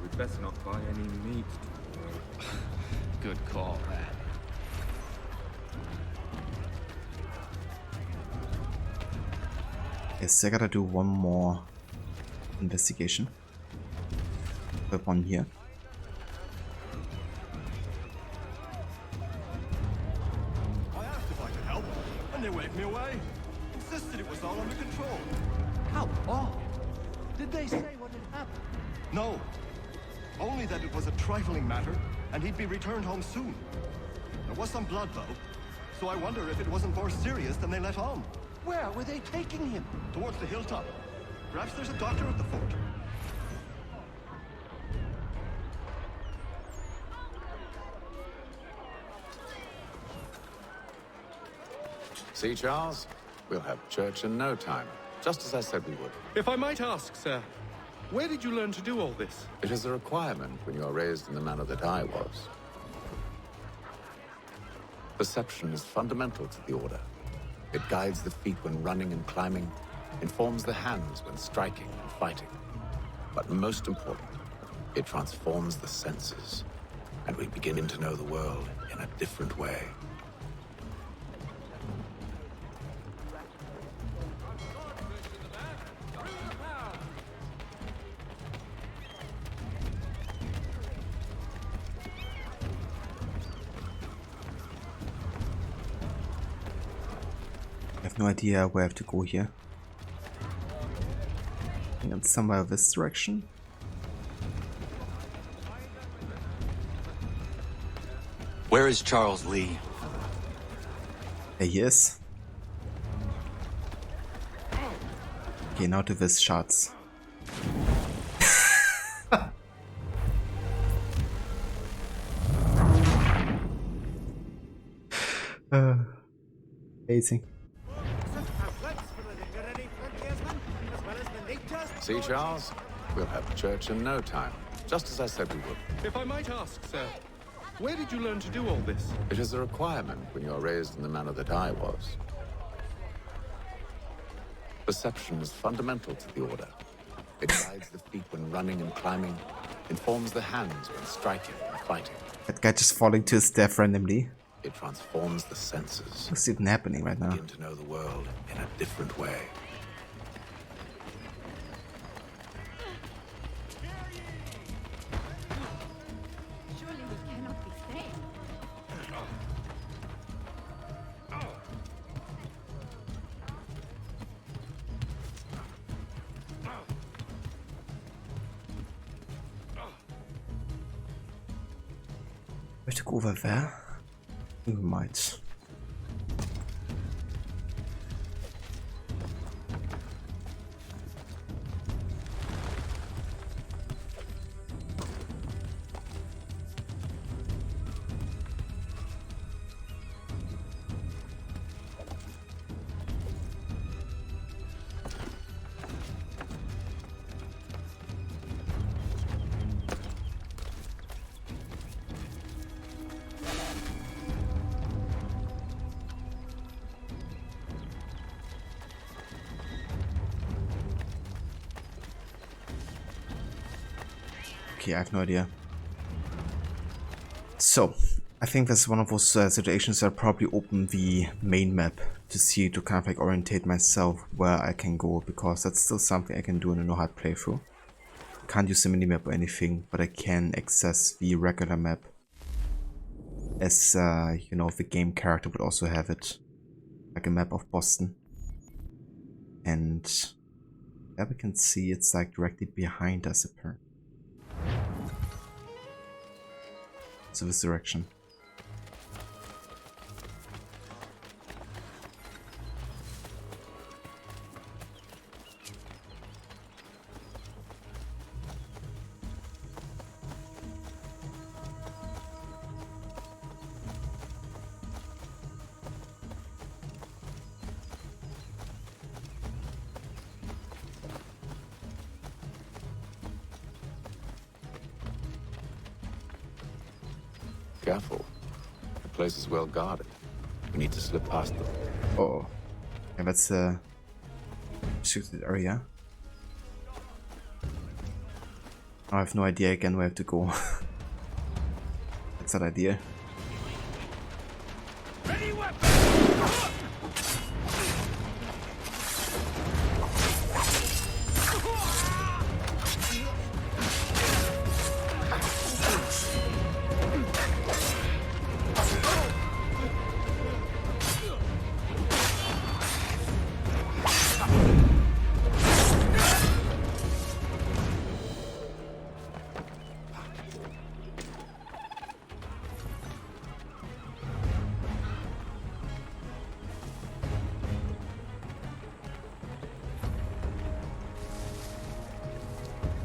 we'd best not buy any meat. Good call, that. Yes, I gotta do one more investigation. Put one here. They waved me away. Insisted it was all under control. How odd. Did they say what had happened? No. Only that it was a trifling matter, and he'd be returned home soon. There was some blood, though. So I wonder if it wasn't more serious than they let on. Where were they taking him? Towards the hilltop. Perhaps there's a doctor at the fort. See, Charles? We'll have church in no time, just as I said we would. If I might ask, sir, where did you learn to do all this? It is a requirement when you are raised in the manner that I was. Perception is fundamental to the Order. It guides the feet when running and climbing, informs the hands when striking and fighting. But most important, it transforms the senses, and we begin to know the world in a different way. I have no idea where I have to go here. I think it's somewhere this direction. Where is Charles Lee? There he is. Okay, now to this shots. Amazing. See, Charles? We'll have church in no time, just as I said we would. If I might ask, sir, where did you learn to do all this? It is a requirement when you are raised in the manner that I was. Perception is fundamental to the Order. It guides the feet when running and climbing, informs the hands when striking and fighting. That guy just falling to his death randomly. It transforms the senses. What's even happening right now? Begin to know the world in a different way. Surely we cannot be safe. have to go over there? I think we might. Okay, I have no idea. So, I think this is one of those situations where I probably open the main map to see, to kind of like orientate myself where I can go, because that's still something I can do in a No-HUD playthrough. Can't use the minimap or anything, but I can access the regular map as, you know, the game character would also have it. Like a map of Boston. And there we can see it's like directly behind us apparently. So this direction. Careful. The place is well guarded. We need to slip past them. Oh. Yeah, that's a restricted area. I have no idea again where I have to go. That's that idea. Ready weapon!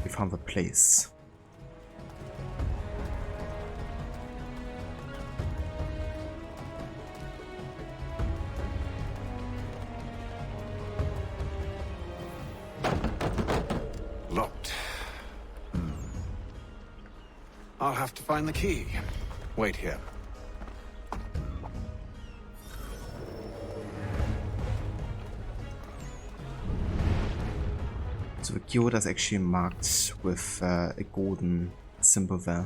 We found the place. Locked. I'll have to find the key. Wait here. So the key is actually marked with a golden symbol there.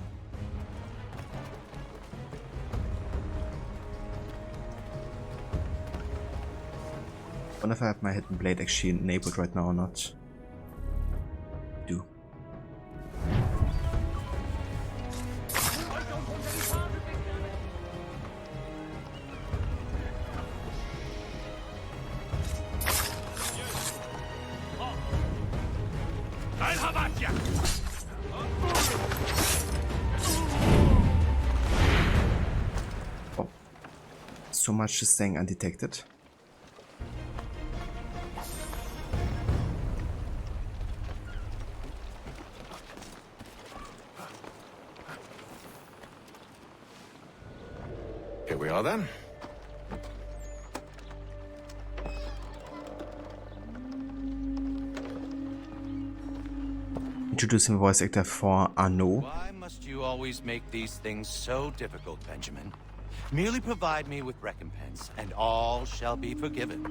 I wonder if I have my hidden blade actually enabled right now or not. I do. I'll have at ya! Oh. So much is staying undetected. Here we are then. Introducing the voice actor for Arnaud. Why must you always make these things so difficult, Benjamin? Merely provide me with recompense, and all shall be forgiven.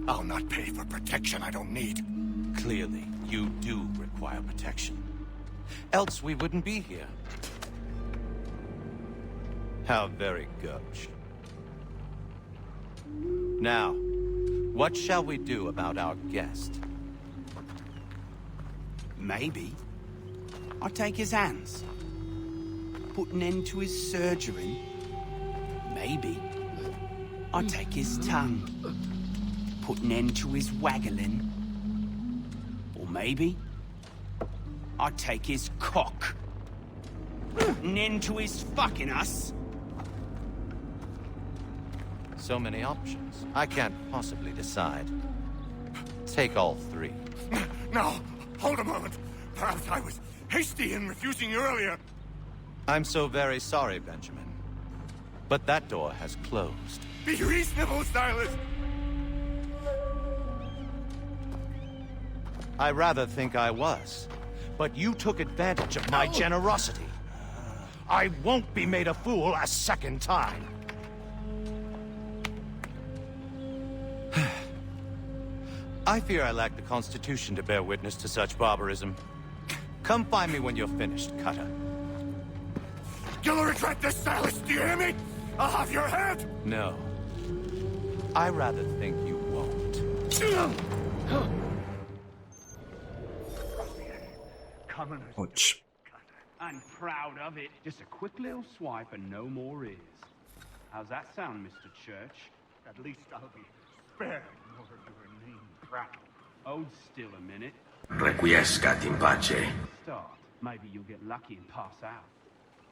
I'll not pay for protection I don't need. Clearly, you do require protection. Else we wouldn't be here. How very gauche. Now, what shall we do about our guest? Maybe. I'll take his hands. Put an end to his surgery. Maybe. I'll take his tongue. Put an end to his waggling. Or maybe I'll take his cock. Putting an end to his fucking us? So many options. I can't possibly decide. Take all three. No, hold a moment. Perhaps I was hasty in refusing you earlier. I'm so very sorry, Benjamin. But that door has closed. Be reasonable, Silas. I rather think I was. But you took advantage of my generosity. I won't be made a fool a second time. I fear I lack the constitution to bear witness to such barbarism. Come find me when you're finished, Cutter. You'll regret this, Silas, do you hear me? I'll have your head! No. I rather think you won't. Ouch. I'm proud of it. Just a quick little swipe and no more is. How's that sound, Mr. Church? At least I'll be spared more of your name proud. Hold still a minute. Requiescat in pace. Start. Maybe you'll get lucky and pass out.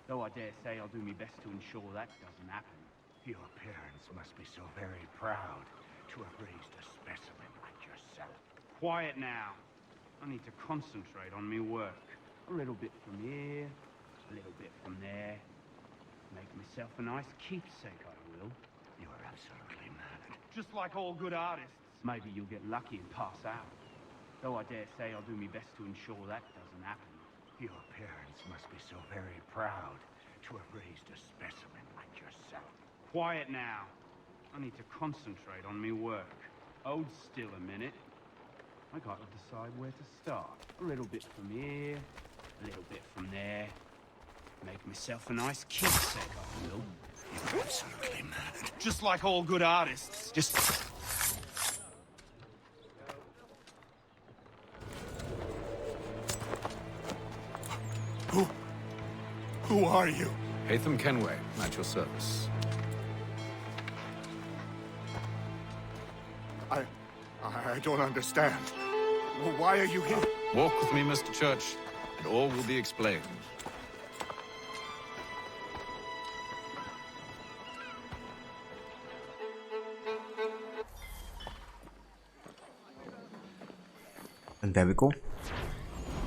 Though I dare say I'll do my best to ensure that doesn't happen. Your parents must be so very proud to have raised a specimen like yourself. Quiet now. I need to concentrate on me work. A little bit from here, a little bit from there. Make myself a nice keepsake, I will. You're absolutely mad. Just like all good artists. Maybe you'll get lucky and pass out. Though I dare say I'll do my best to ensure that doesn't happen. Your parents must be so very proud to have raised a specimen like yourself. Quiet now. I need to concentrate on me work. Hold still a minute. I gotta decide where to start. A little bit from here, a little bit from there. Make myself a nice keepsake, I will. You're absolutely mad. Just like all good artists. Just... Who are you? Hatham Kenway, at your service. I don't understand. Why are you here? Walk with me, Mr. Church, and all will be explained. And there we go.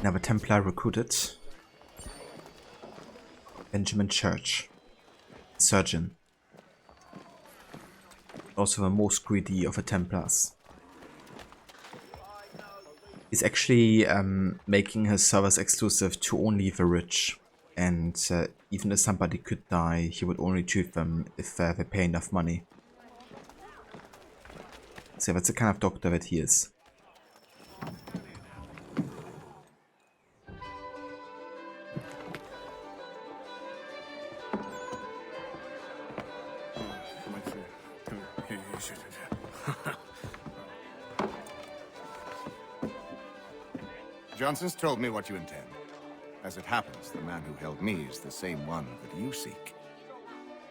Another Templar recruited. Benjamin Church. Surgeon. Also the most greedy of the Templars. He's actually making his servers exclusive to only the rich. And even if somebody could die, he would only treat them if they pay enough money. So that's the kind of doctor that he is. Johnson's told me what you intend. As it happens, the man who held me is the same one that you seek.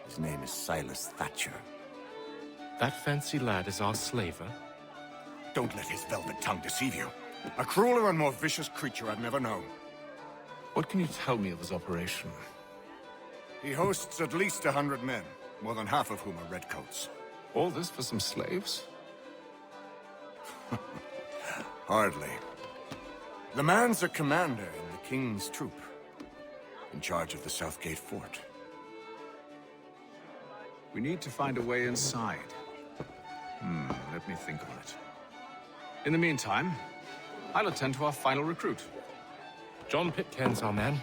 His name is Silas Thatcher. That fancy lad is our slaver? Don't let his velvet tongue deceive you. A crueler and more vicious creature I've never known. What can you tell me of his operation? He hosts at least 100 men, more than half of whom are redcoats. All this for some slaves? Hardly. The man's a commander in the King's troop, in charge of the Southgate Fort. We need to find a way inside. Let me think on it. In the meantime, I'll attend to our final recruit. John Pitcairn's our man.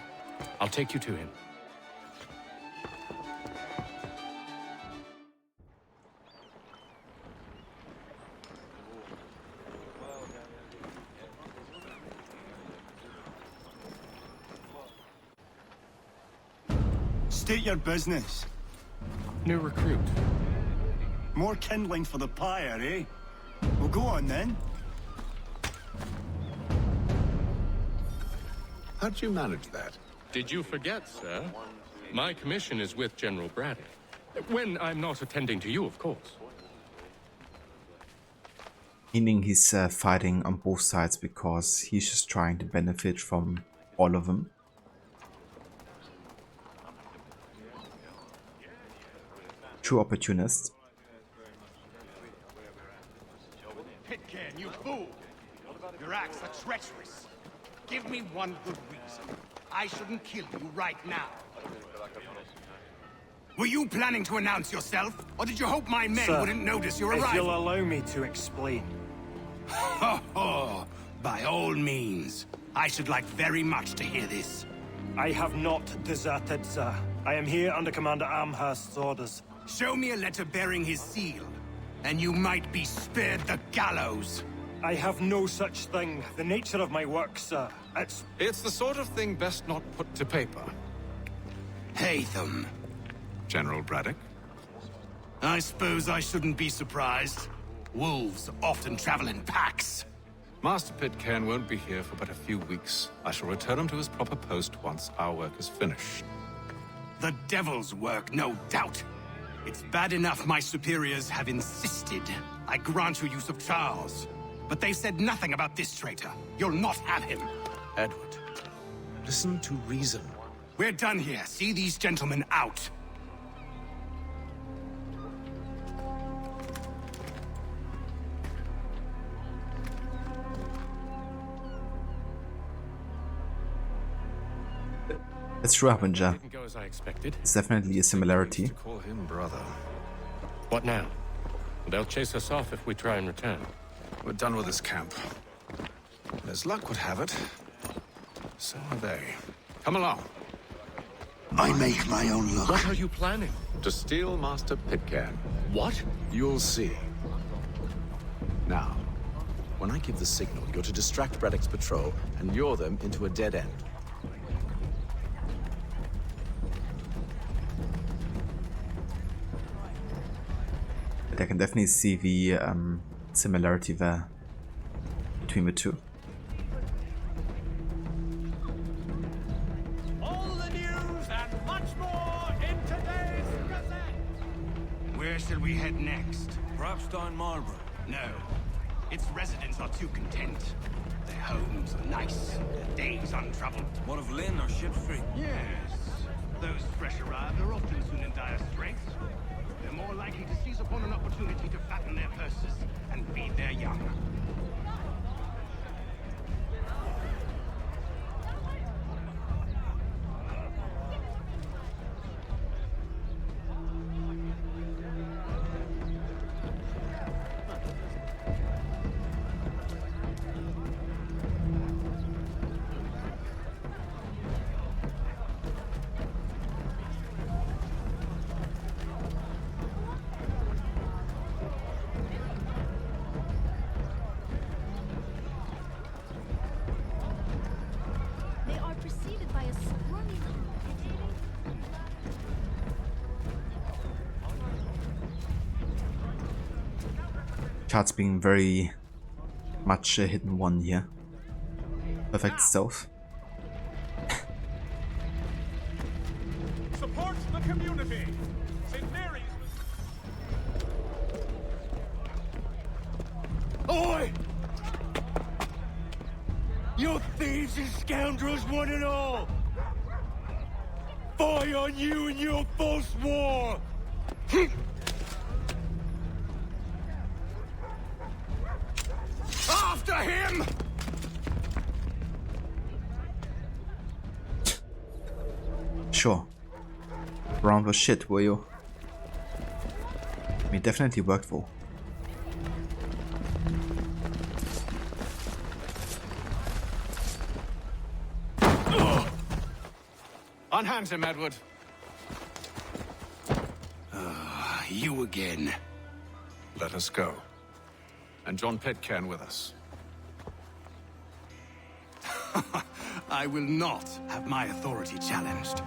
I'll take you to him. State your business. New recruit. More kindling for the pyre, eh? Well, go on then. How'd you manage that? Did you forget, sir? My commission is with General Braddock. When I'm not attending to you, of course. Meaning he's fighting on both sides because he's just trying to benefit from all of them. true opportunist. Pitcairn, you fool! Your acts are treacherous. Give me one good reason. I shouldn't kill you right now. Were you planning to announce yourself, or did you hope my men Sir, wouldn't notice your arrival? if you'll allow me to explain. Ho ho! By all means. I should like very much to hear this. I have not deserted, sir. I am here under Commander Amherst's orders. Show me a letter bearing his seal, and you might be spared the gallows. I have no such thing. The nature of my work, sir, It's the sort of thing best not put to paper. Hatham. General Braddock? I suppose I shouldn't be surprised. Wolves often travel in packs. Master Pitcairn won't be here for but a few weeks. I shall return him to his proper post once our work is finished. The devil's work, no doubt. It's bad enough my superiors have insisted I grant you use of Charles. But they've said nothing about this traitor. You'll not have him. Edward, listen to reason. We're done here. See these gentlemen out. It's true, Harbinger. Didn't go as I expected. It's definitely a similarity. Call him brother. What now? They'll chase us off if we try and return. We're done with this camp. As luck would have it, so are they. Come along. I make my own luck. What are you planning? To steal Master Pitcairn. What? You'll see. Now, when I give the signal, you're to distract Braddock's patrol and lure them into a dead end. But I can definitely see the similarity there between the two. All the news and much more in today's Gazette. Where shall we head next? Perhaps down Marlborough. No. Its residents are too content. Their homes are nice, their days untroubled. What of Lynn or Ship Street? Yes. Those fresh arrived are often soon in dire straits. They're more likely to seize upon an opportunity to fatten their purses and feed their young. They are preceded by a scrawny little Cards being very much a hidden one here. Perfect stealth. Support the community. St. Mary's. Oi! You thieves and scoundrels, one and all! Fire on you and your false war! After him! Sure. Brown was shit, were you? I mean, definitely worked for. Unhand him, Edward. You again. Let us go. And John Pitcairn with us. I will not have my authority challenged.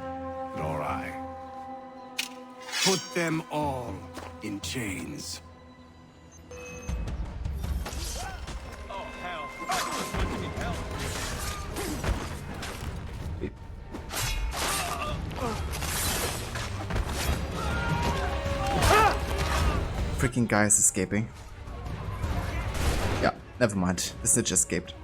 Nor I. Put them all in chains. Oh, hell. It's going to be hell. Freaking guy is escaping. Yeah, never mind. The snitch escaped.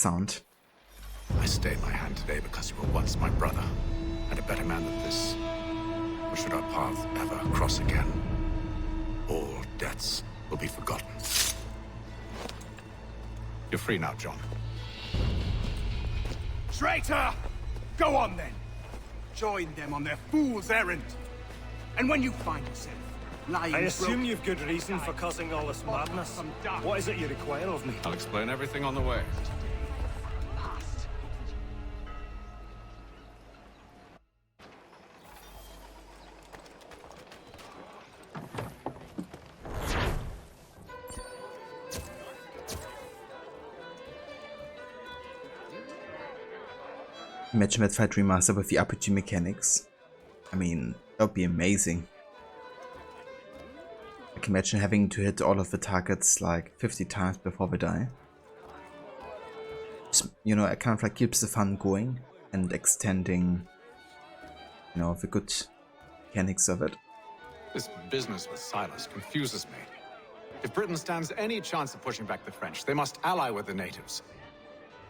sound. I stayed my hand today because you were once my brother, and a better man than this. Or should our paths ever cross again, all debts will be forgotten. You're free now, John. Traitor! Go on then. Join them on their fool's errand. And when you find yourself lying... I assume you've good reason for causing all this madness. What is it you require of me? I'll explain everything on the way. Imagine that fight remaster with the RPG mechanics. I mean, that would be amazing. I can imagine having to hit all of the targets like 50 times before they die. Just, you know, it kind of like keeps the fun going and extending, you know, the good mechanics of it. This business with Silas confuses me. If Britain stands any chance of pushing back the French, they must ally with the natives,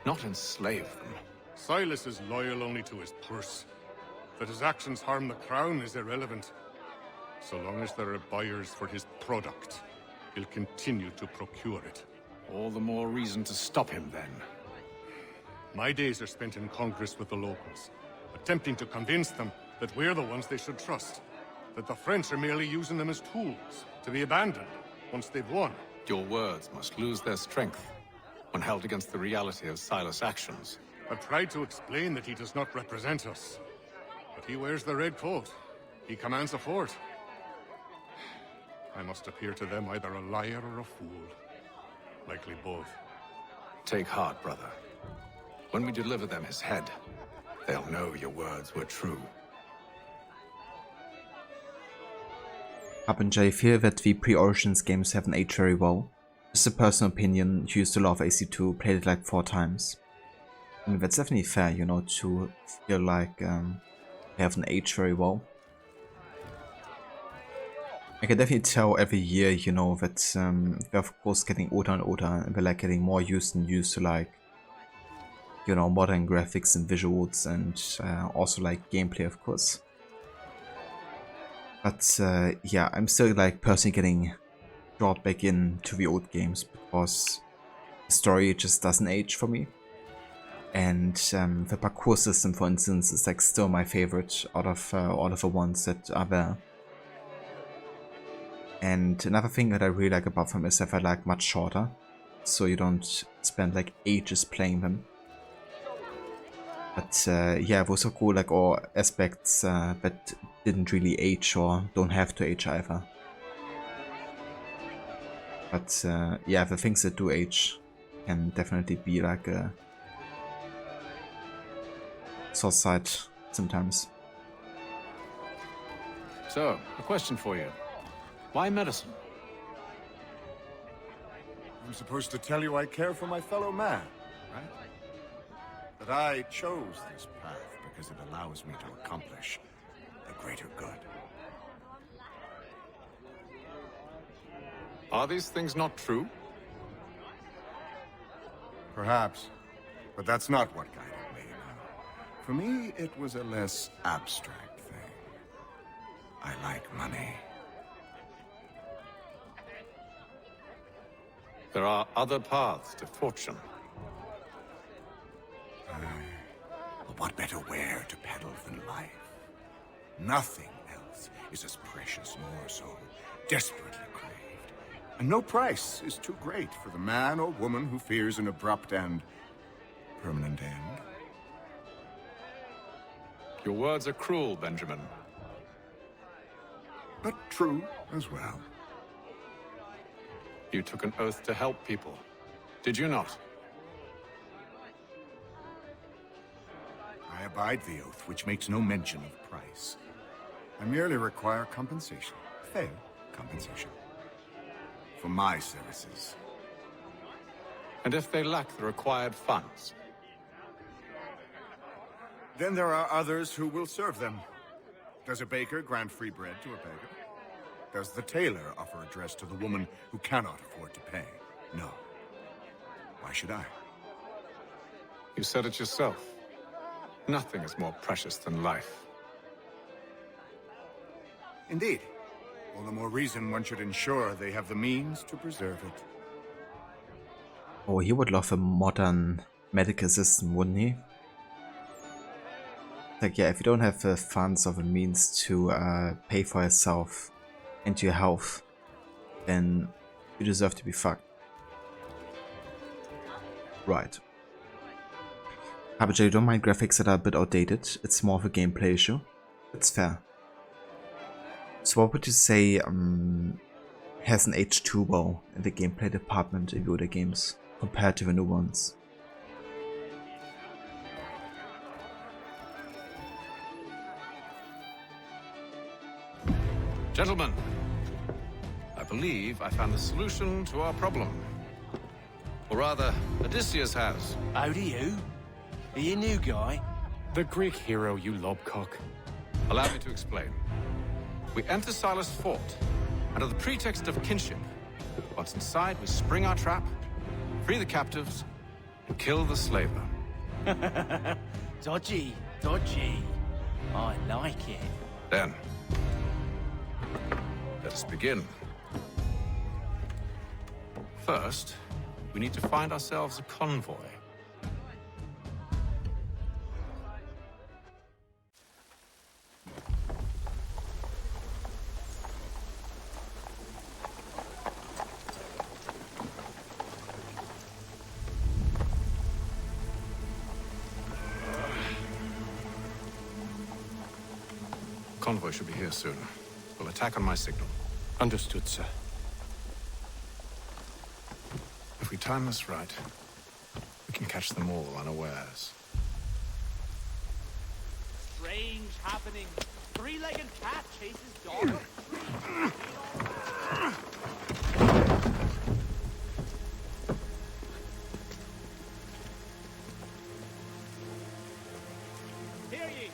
not enslave them. Silas is loyal only to his purse. That his actions harm the crown is irrelevant. So long as there are buyers for his product, he'll continue to procure it. All the more reason to stop him, then. My days are spent in Congress with the locals, attempting to convince them that we're the ones they should trust. That the French are merely using them as tools, to be abandoned once they've won. Your words must lose their strength when held against the reality of Silas' actions. I've tried to explain that he does not represent us. But he wears the red coat. He commands a fort. I must appear to them either a liar or a fool. Likely both. Take heart, brother. When we deliver them his head, they'll know your words were true. I feel that the pre-Origins games haven't aged very well. Just a personal opinion, used a lot of AC2, played it like 4 times. I mean, that's definitely fair, you know, to feel like they haven't aged very well. I can definitely tell every year, you know, that they're of course getting older and older, and they're like getting more used to like, you know, modern graphics and visuals, and also like gameplay, of course. But yeah, I'm still like personally getting brought back into the old games because the story just doesn't age for me. And the parkour system, for instance, is like still my favorite out of all of the ones that are there. And another thing that I really like about them is that they're like much shorter, so you don't spend like ages playing them. But yeah, those are cool, like all aspects that didn't really age or don't have to age either. But yeah, the things that do age can definitely be like a sore sight sometimes. So, a question for you. Why medicine? I'm supposed to tell you I care for my fellow man, right? That I chose this path because it allows me to accomplish the greater good. Are these things not true? Perhaps, but that's not what guided me. For me, it was a less abstract thing. I like money. There are other paths to fortune. But what better ware to peddle than life? Nothing else is as precious nor so desperately craved. And no price is too great for the man or woman who fears an abrupt and permanent end. Your words are cruel, Benjamin. But true as well. You took an oath to help people, did you not? I abide the oath, which makes no mention of price. I merely require compensation, fair compensation, for my services. And if they lack the required funds? Then there are others who will serve them. Does a baker grant free bread to a beggar? Does the tailor offer a dress to the woman who cannot afford to pay? No. Why should I? You said it yourself. Nothing is more precious than life. Indeed. All the more reason one should ensure they have the means to preserve it. Oh, he would love a modern medical system, wouldn't he? Like, yeah, if you don't have the funds or the means to pay for yourself and your health, then you deserve to be fucked. Right. Habaja, you don't mind graphics that are a bit outdated, it's more of a gameplay issue. It's fair. So what would you say hasn't aged too well in the gameplay department in Yoda games compared to the new ones? Gentlemen, I believe I found the solution to our problem. Or rather, Odysseus has. How do you? Are you a new guy? The Greek hero, you lobcock. Allow me to explain. We enter Silas' fort, under the pretext of kinship. Once inside, we spring our trap, free the captives, and kill the slaver. Dodgy, dodgy. I like it. Then, let us begin. First, we need to find ourselves a convoy. Convoy should be here soon. We'll attack on my signal. Understood, sir. If we time this right, we can catch them all unawares. Strange happening. Three-legged cat chases dog up tree. Hear ye.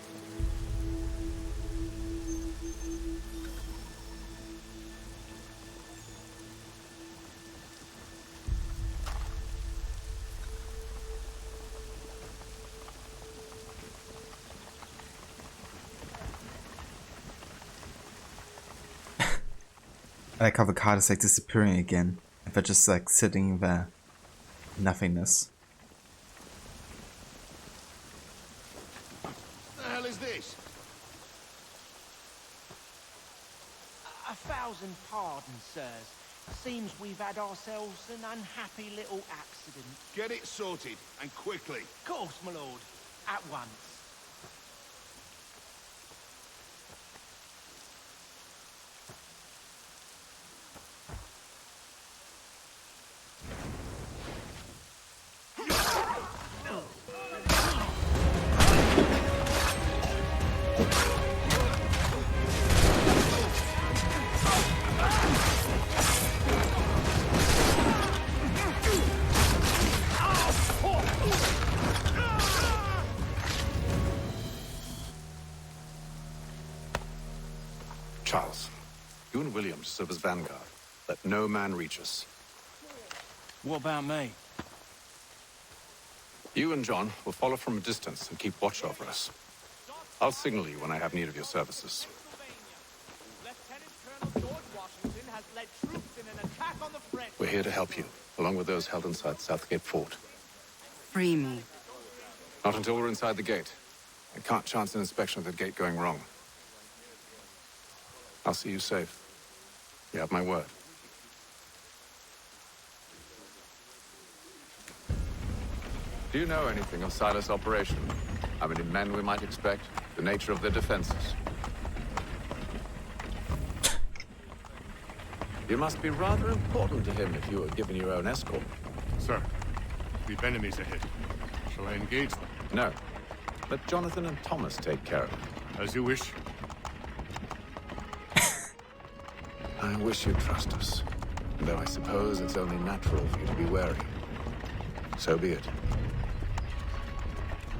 I like how the card is like disappearing again, and they're just like sitting there, nothingness. The hell is this? A thousand pardons, sirs. Seems we've had ourselves an unhappy little accident. Get it sorted, and quickly. Of course, my lord. At once. Charles, you and William serve as vanguard. Let no man reach us. What about me? You and John will follow from a distance and keep watch over us. I'll signal you when I have need of your services. Lieutenant Colonel George Washington has led troops in an attack on the French. We're here to help you, along with those held inside Southgate Fort. Free me. Not until we're inside the gate. I can't chance an inspection of the gate going wrong. I'll see you safe. You have my word. Do you know anything of Silas' operation? How many men we might expect? The nature of their defenses? You must be rather important to him if you were given your own escort. Sir, we've enemies ahead. Shall I engage them? No. Let Jonathan and Thomas take care of it. As you wish. I wish you'd trust us. Though I suppose it's only natural for you to be wary. So be it.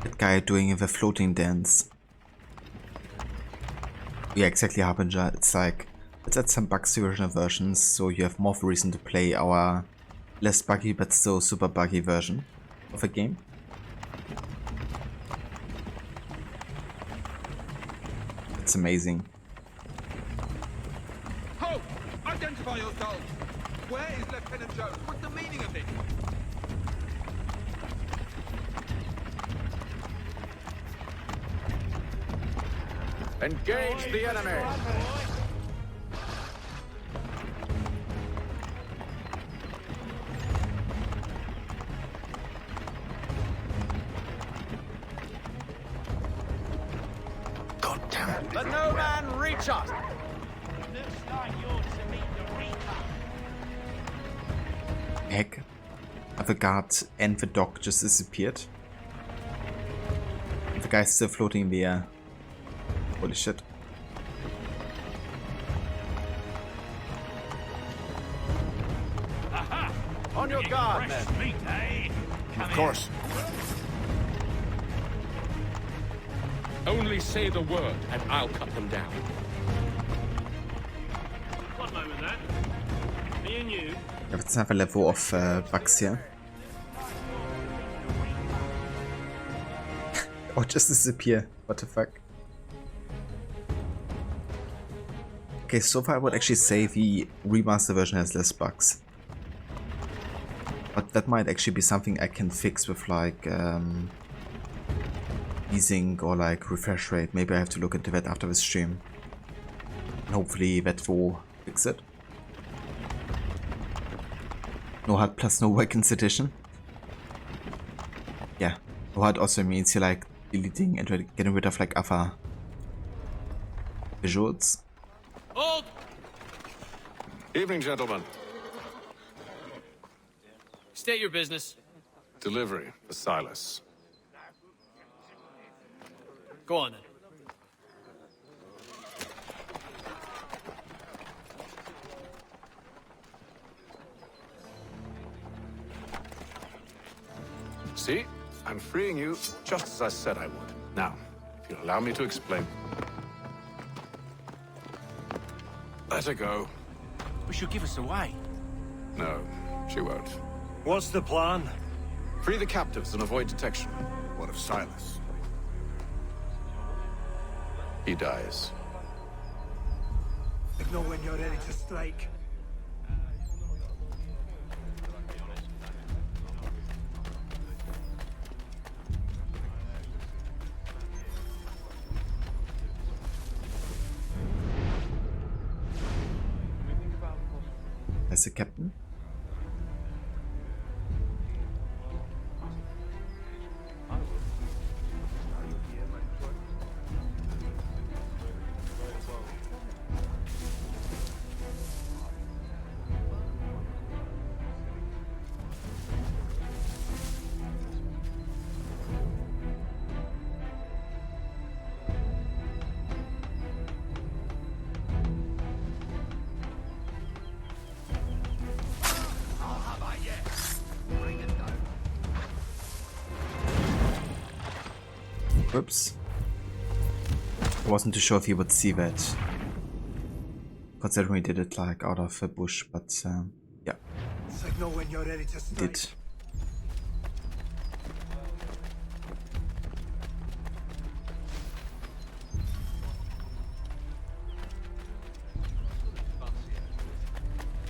That guy doing the floating dance. Yeah, exactly, Harbinger. It's like, let's add some bugs to original versions, so you have more of a reason to play our less buggy but still super buggy version of a game. It's amazing. Ho! Identify yourselves! Where is Lieutenant Jones? What's the meaning of this? Engage the enemy! God damn it. Let no man reach us! Looks like you're to meet the Reaper. Heck. The guard and the dog just disappeared. The guy's still floating in the air. Holy shit. Aha! On your guard, Fresh men. meat, eh? Of course. Only say the word, and I'll cut them down. One moment, then. Me and you. Let's have a level of bugs here. Oh, just disappear. What the fuck? Okay, so far I would actually say the remaster version has less bugs. But that might actually be something I can fix with like easing or like refresh rate. Maybe I have to look into that after the stream. And hopefully that will fix it. No-HUD plus no Weapons edition. Yeah, No-HUD also means you like deleting and getting rid of like other visuals. Hold! Evening, gentlemen. State your business. Delivery for Silas. Go on then. See? I'm freeing you just as I said I would. Now, if you'll allow me to explain. Let her go. But she'll give us away. No, she won't. What's the plan? Free the captives and avoid detection. What of Silas? He dies. Know when you're ready to strike. As a captain. Whoops. I wasn't too sure if you would see that. Considering we did it like out of a bush, but yeah. Signal when you're ready to strike. Did.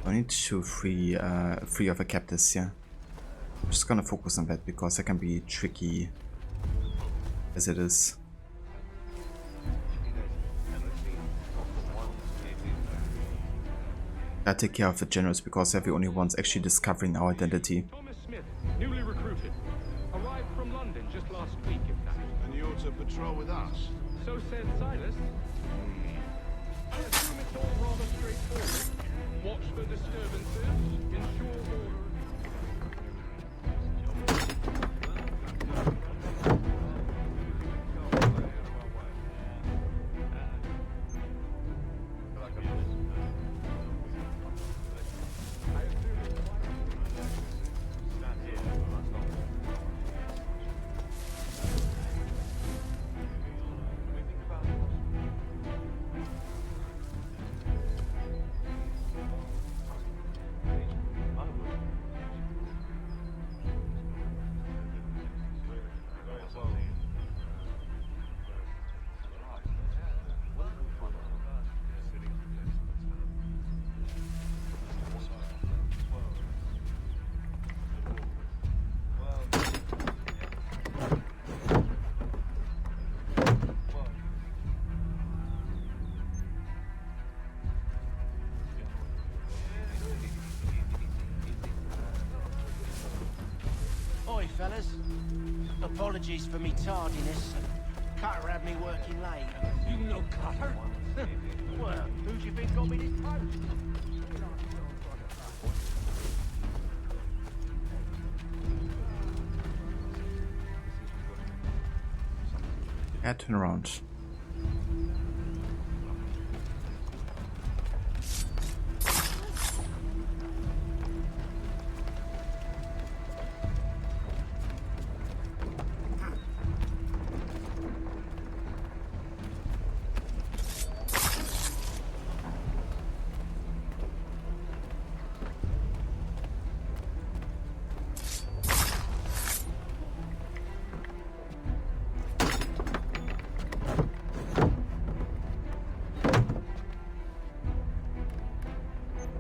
I need to free other captives, yeah. I'm just gonna focus on that because that can be tricky as it is. I take care of the generals because they're the only ones actually discovering our identity. Thomas Smith, newly recruited. Arrived from London just last week, in fact. And you're to patrol with us? So said Silas. I assume it's all rather straightforward. Watch for disturbances, ensure order. Apologies for me tardiness. Cutter had me working late. You know Cutter? Well, who do you think got me this post? Yeah, turn around.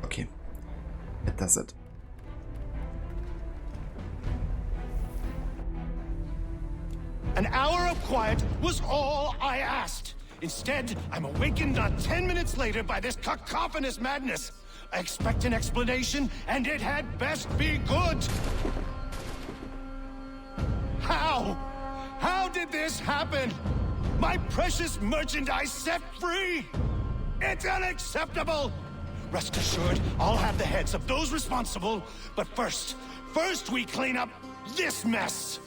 Okay, that does it. An hour of quiet was all I asked. Instead, I'm awakened not 10 minutes later by this cacophonous madness. I expect an explanation, and it had best be good. How? How did this happen? My precious merchandise set free? It's unacceptable! Rest assured, I'll have the heads of those responsible, but first we clean up this mess!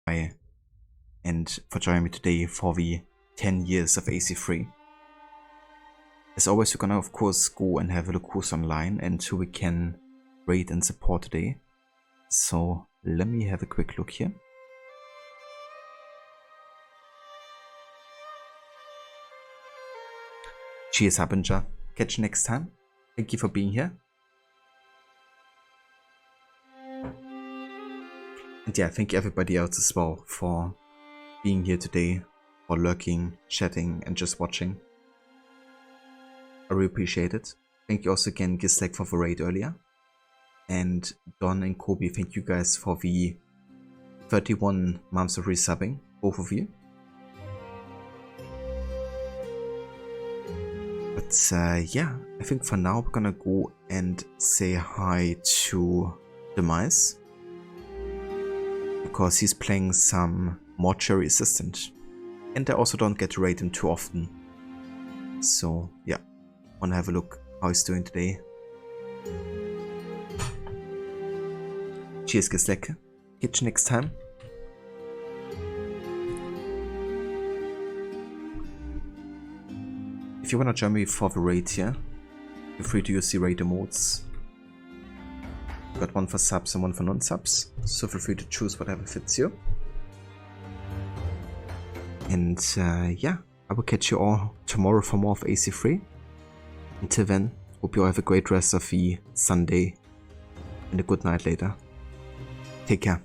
and for joining me today for the 10 years of AC3. As always, we're gonna of course go and have a look who's online and who we can raid and support today. So let me have a quick look here. Cheers, Harbinger. Catch you next time. Thank you for being here. And yeah, thank you everybody else as well for being here today, for lurking, chatting, and just watching. I really appreciate it. Thank you also again, Gislek, for the raid earlier. And Don and Kobe, thank you guys for the 31 months of resubbing, both of you. But yeah, I think for now we're gonna go and say hi to Demise, because he's playing some mortuary assistant, and I also don't get to raid him too often. So yeah, wanna have a look how he's doing today. Cheers, Gislek. Catch you next time. If you wanna join me for the raid here, feel free to use the raid emotes. Got one for subs and one for non-subs, so feel free to choose whatever fits you. And yeah, I will catch you all tomorrow for more of AC3. Until then, hope you all have a great rest of the Sunday and a good night later. Take care.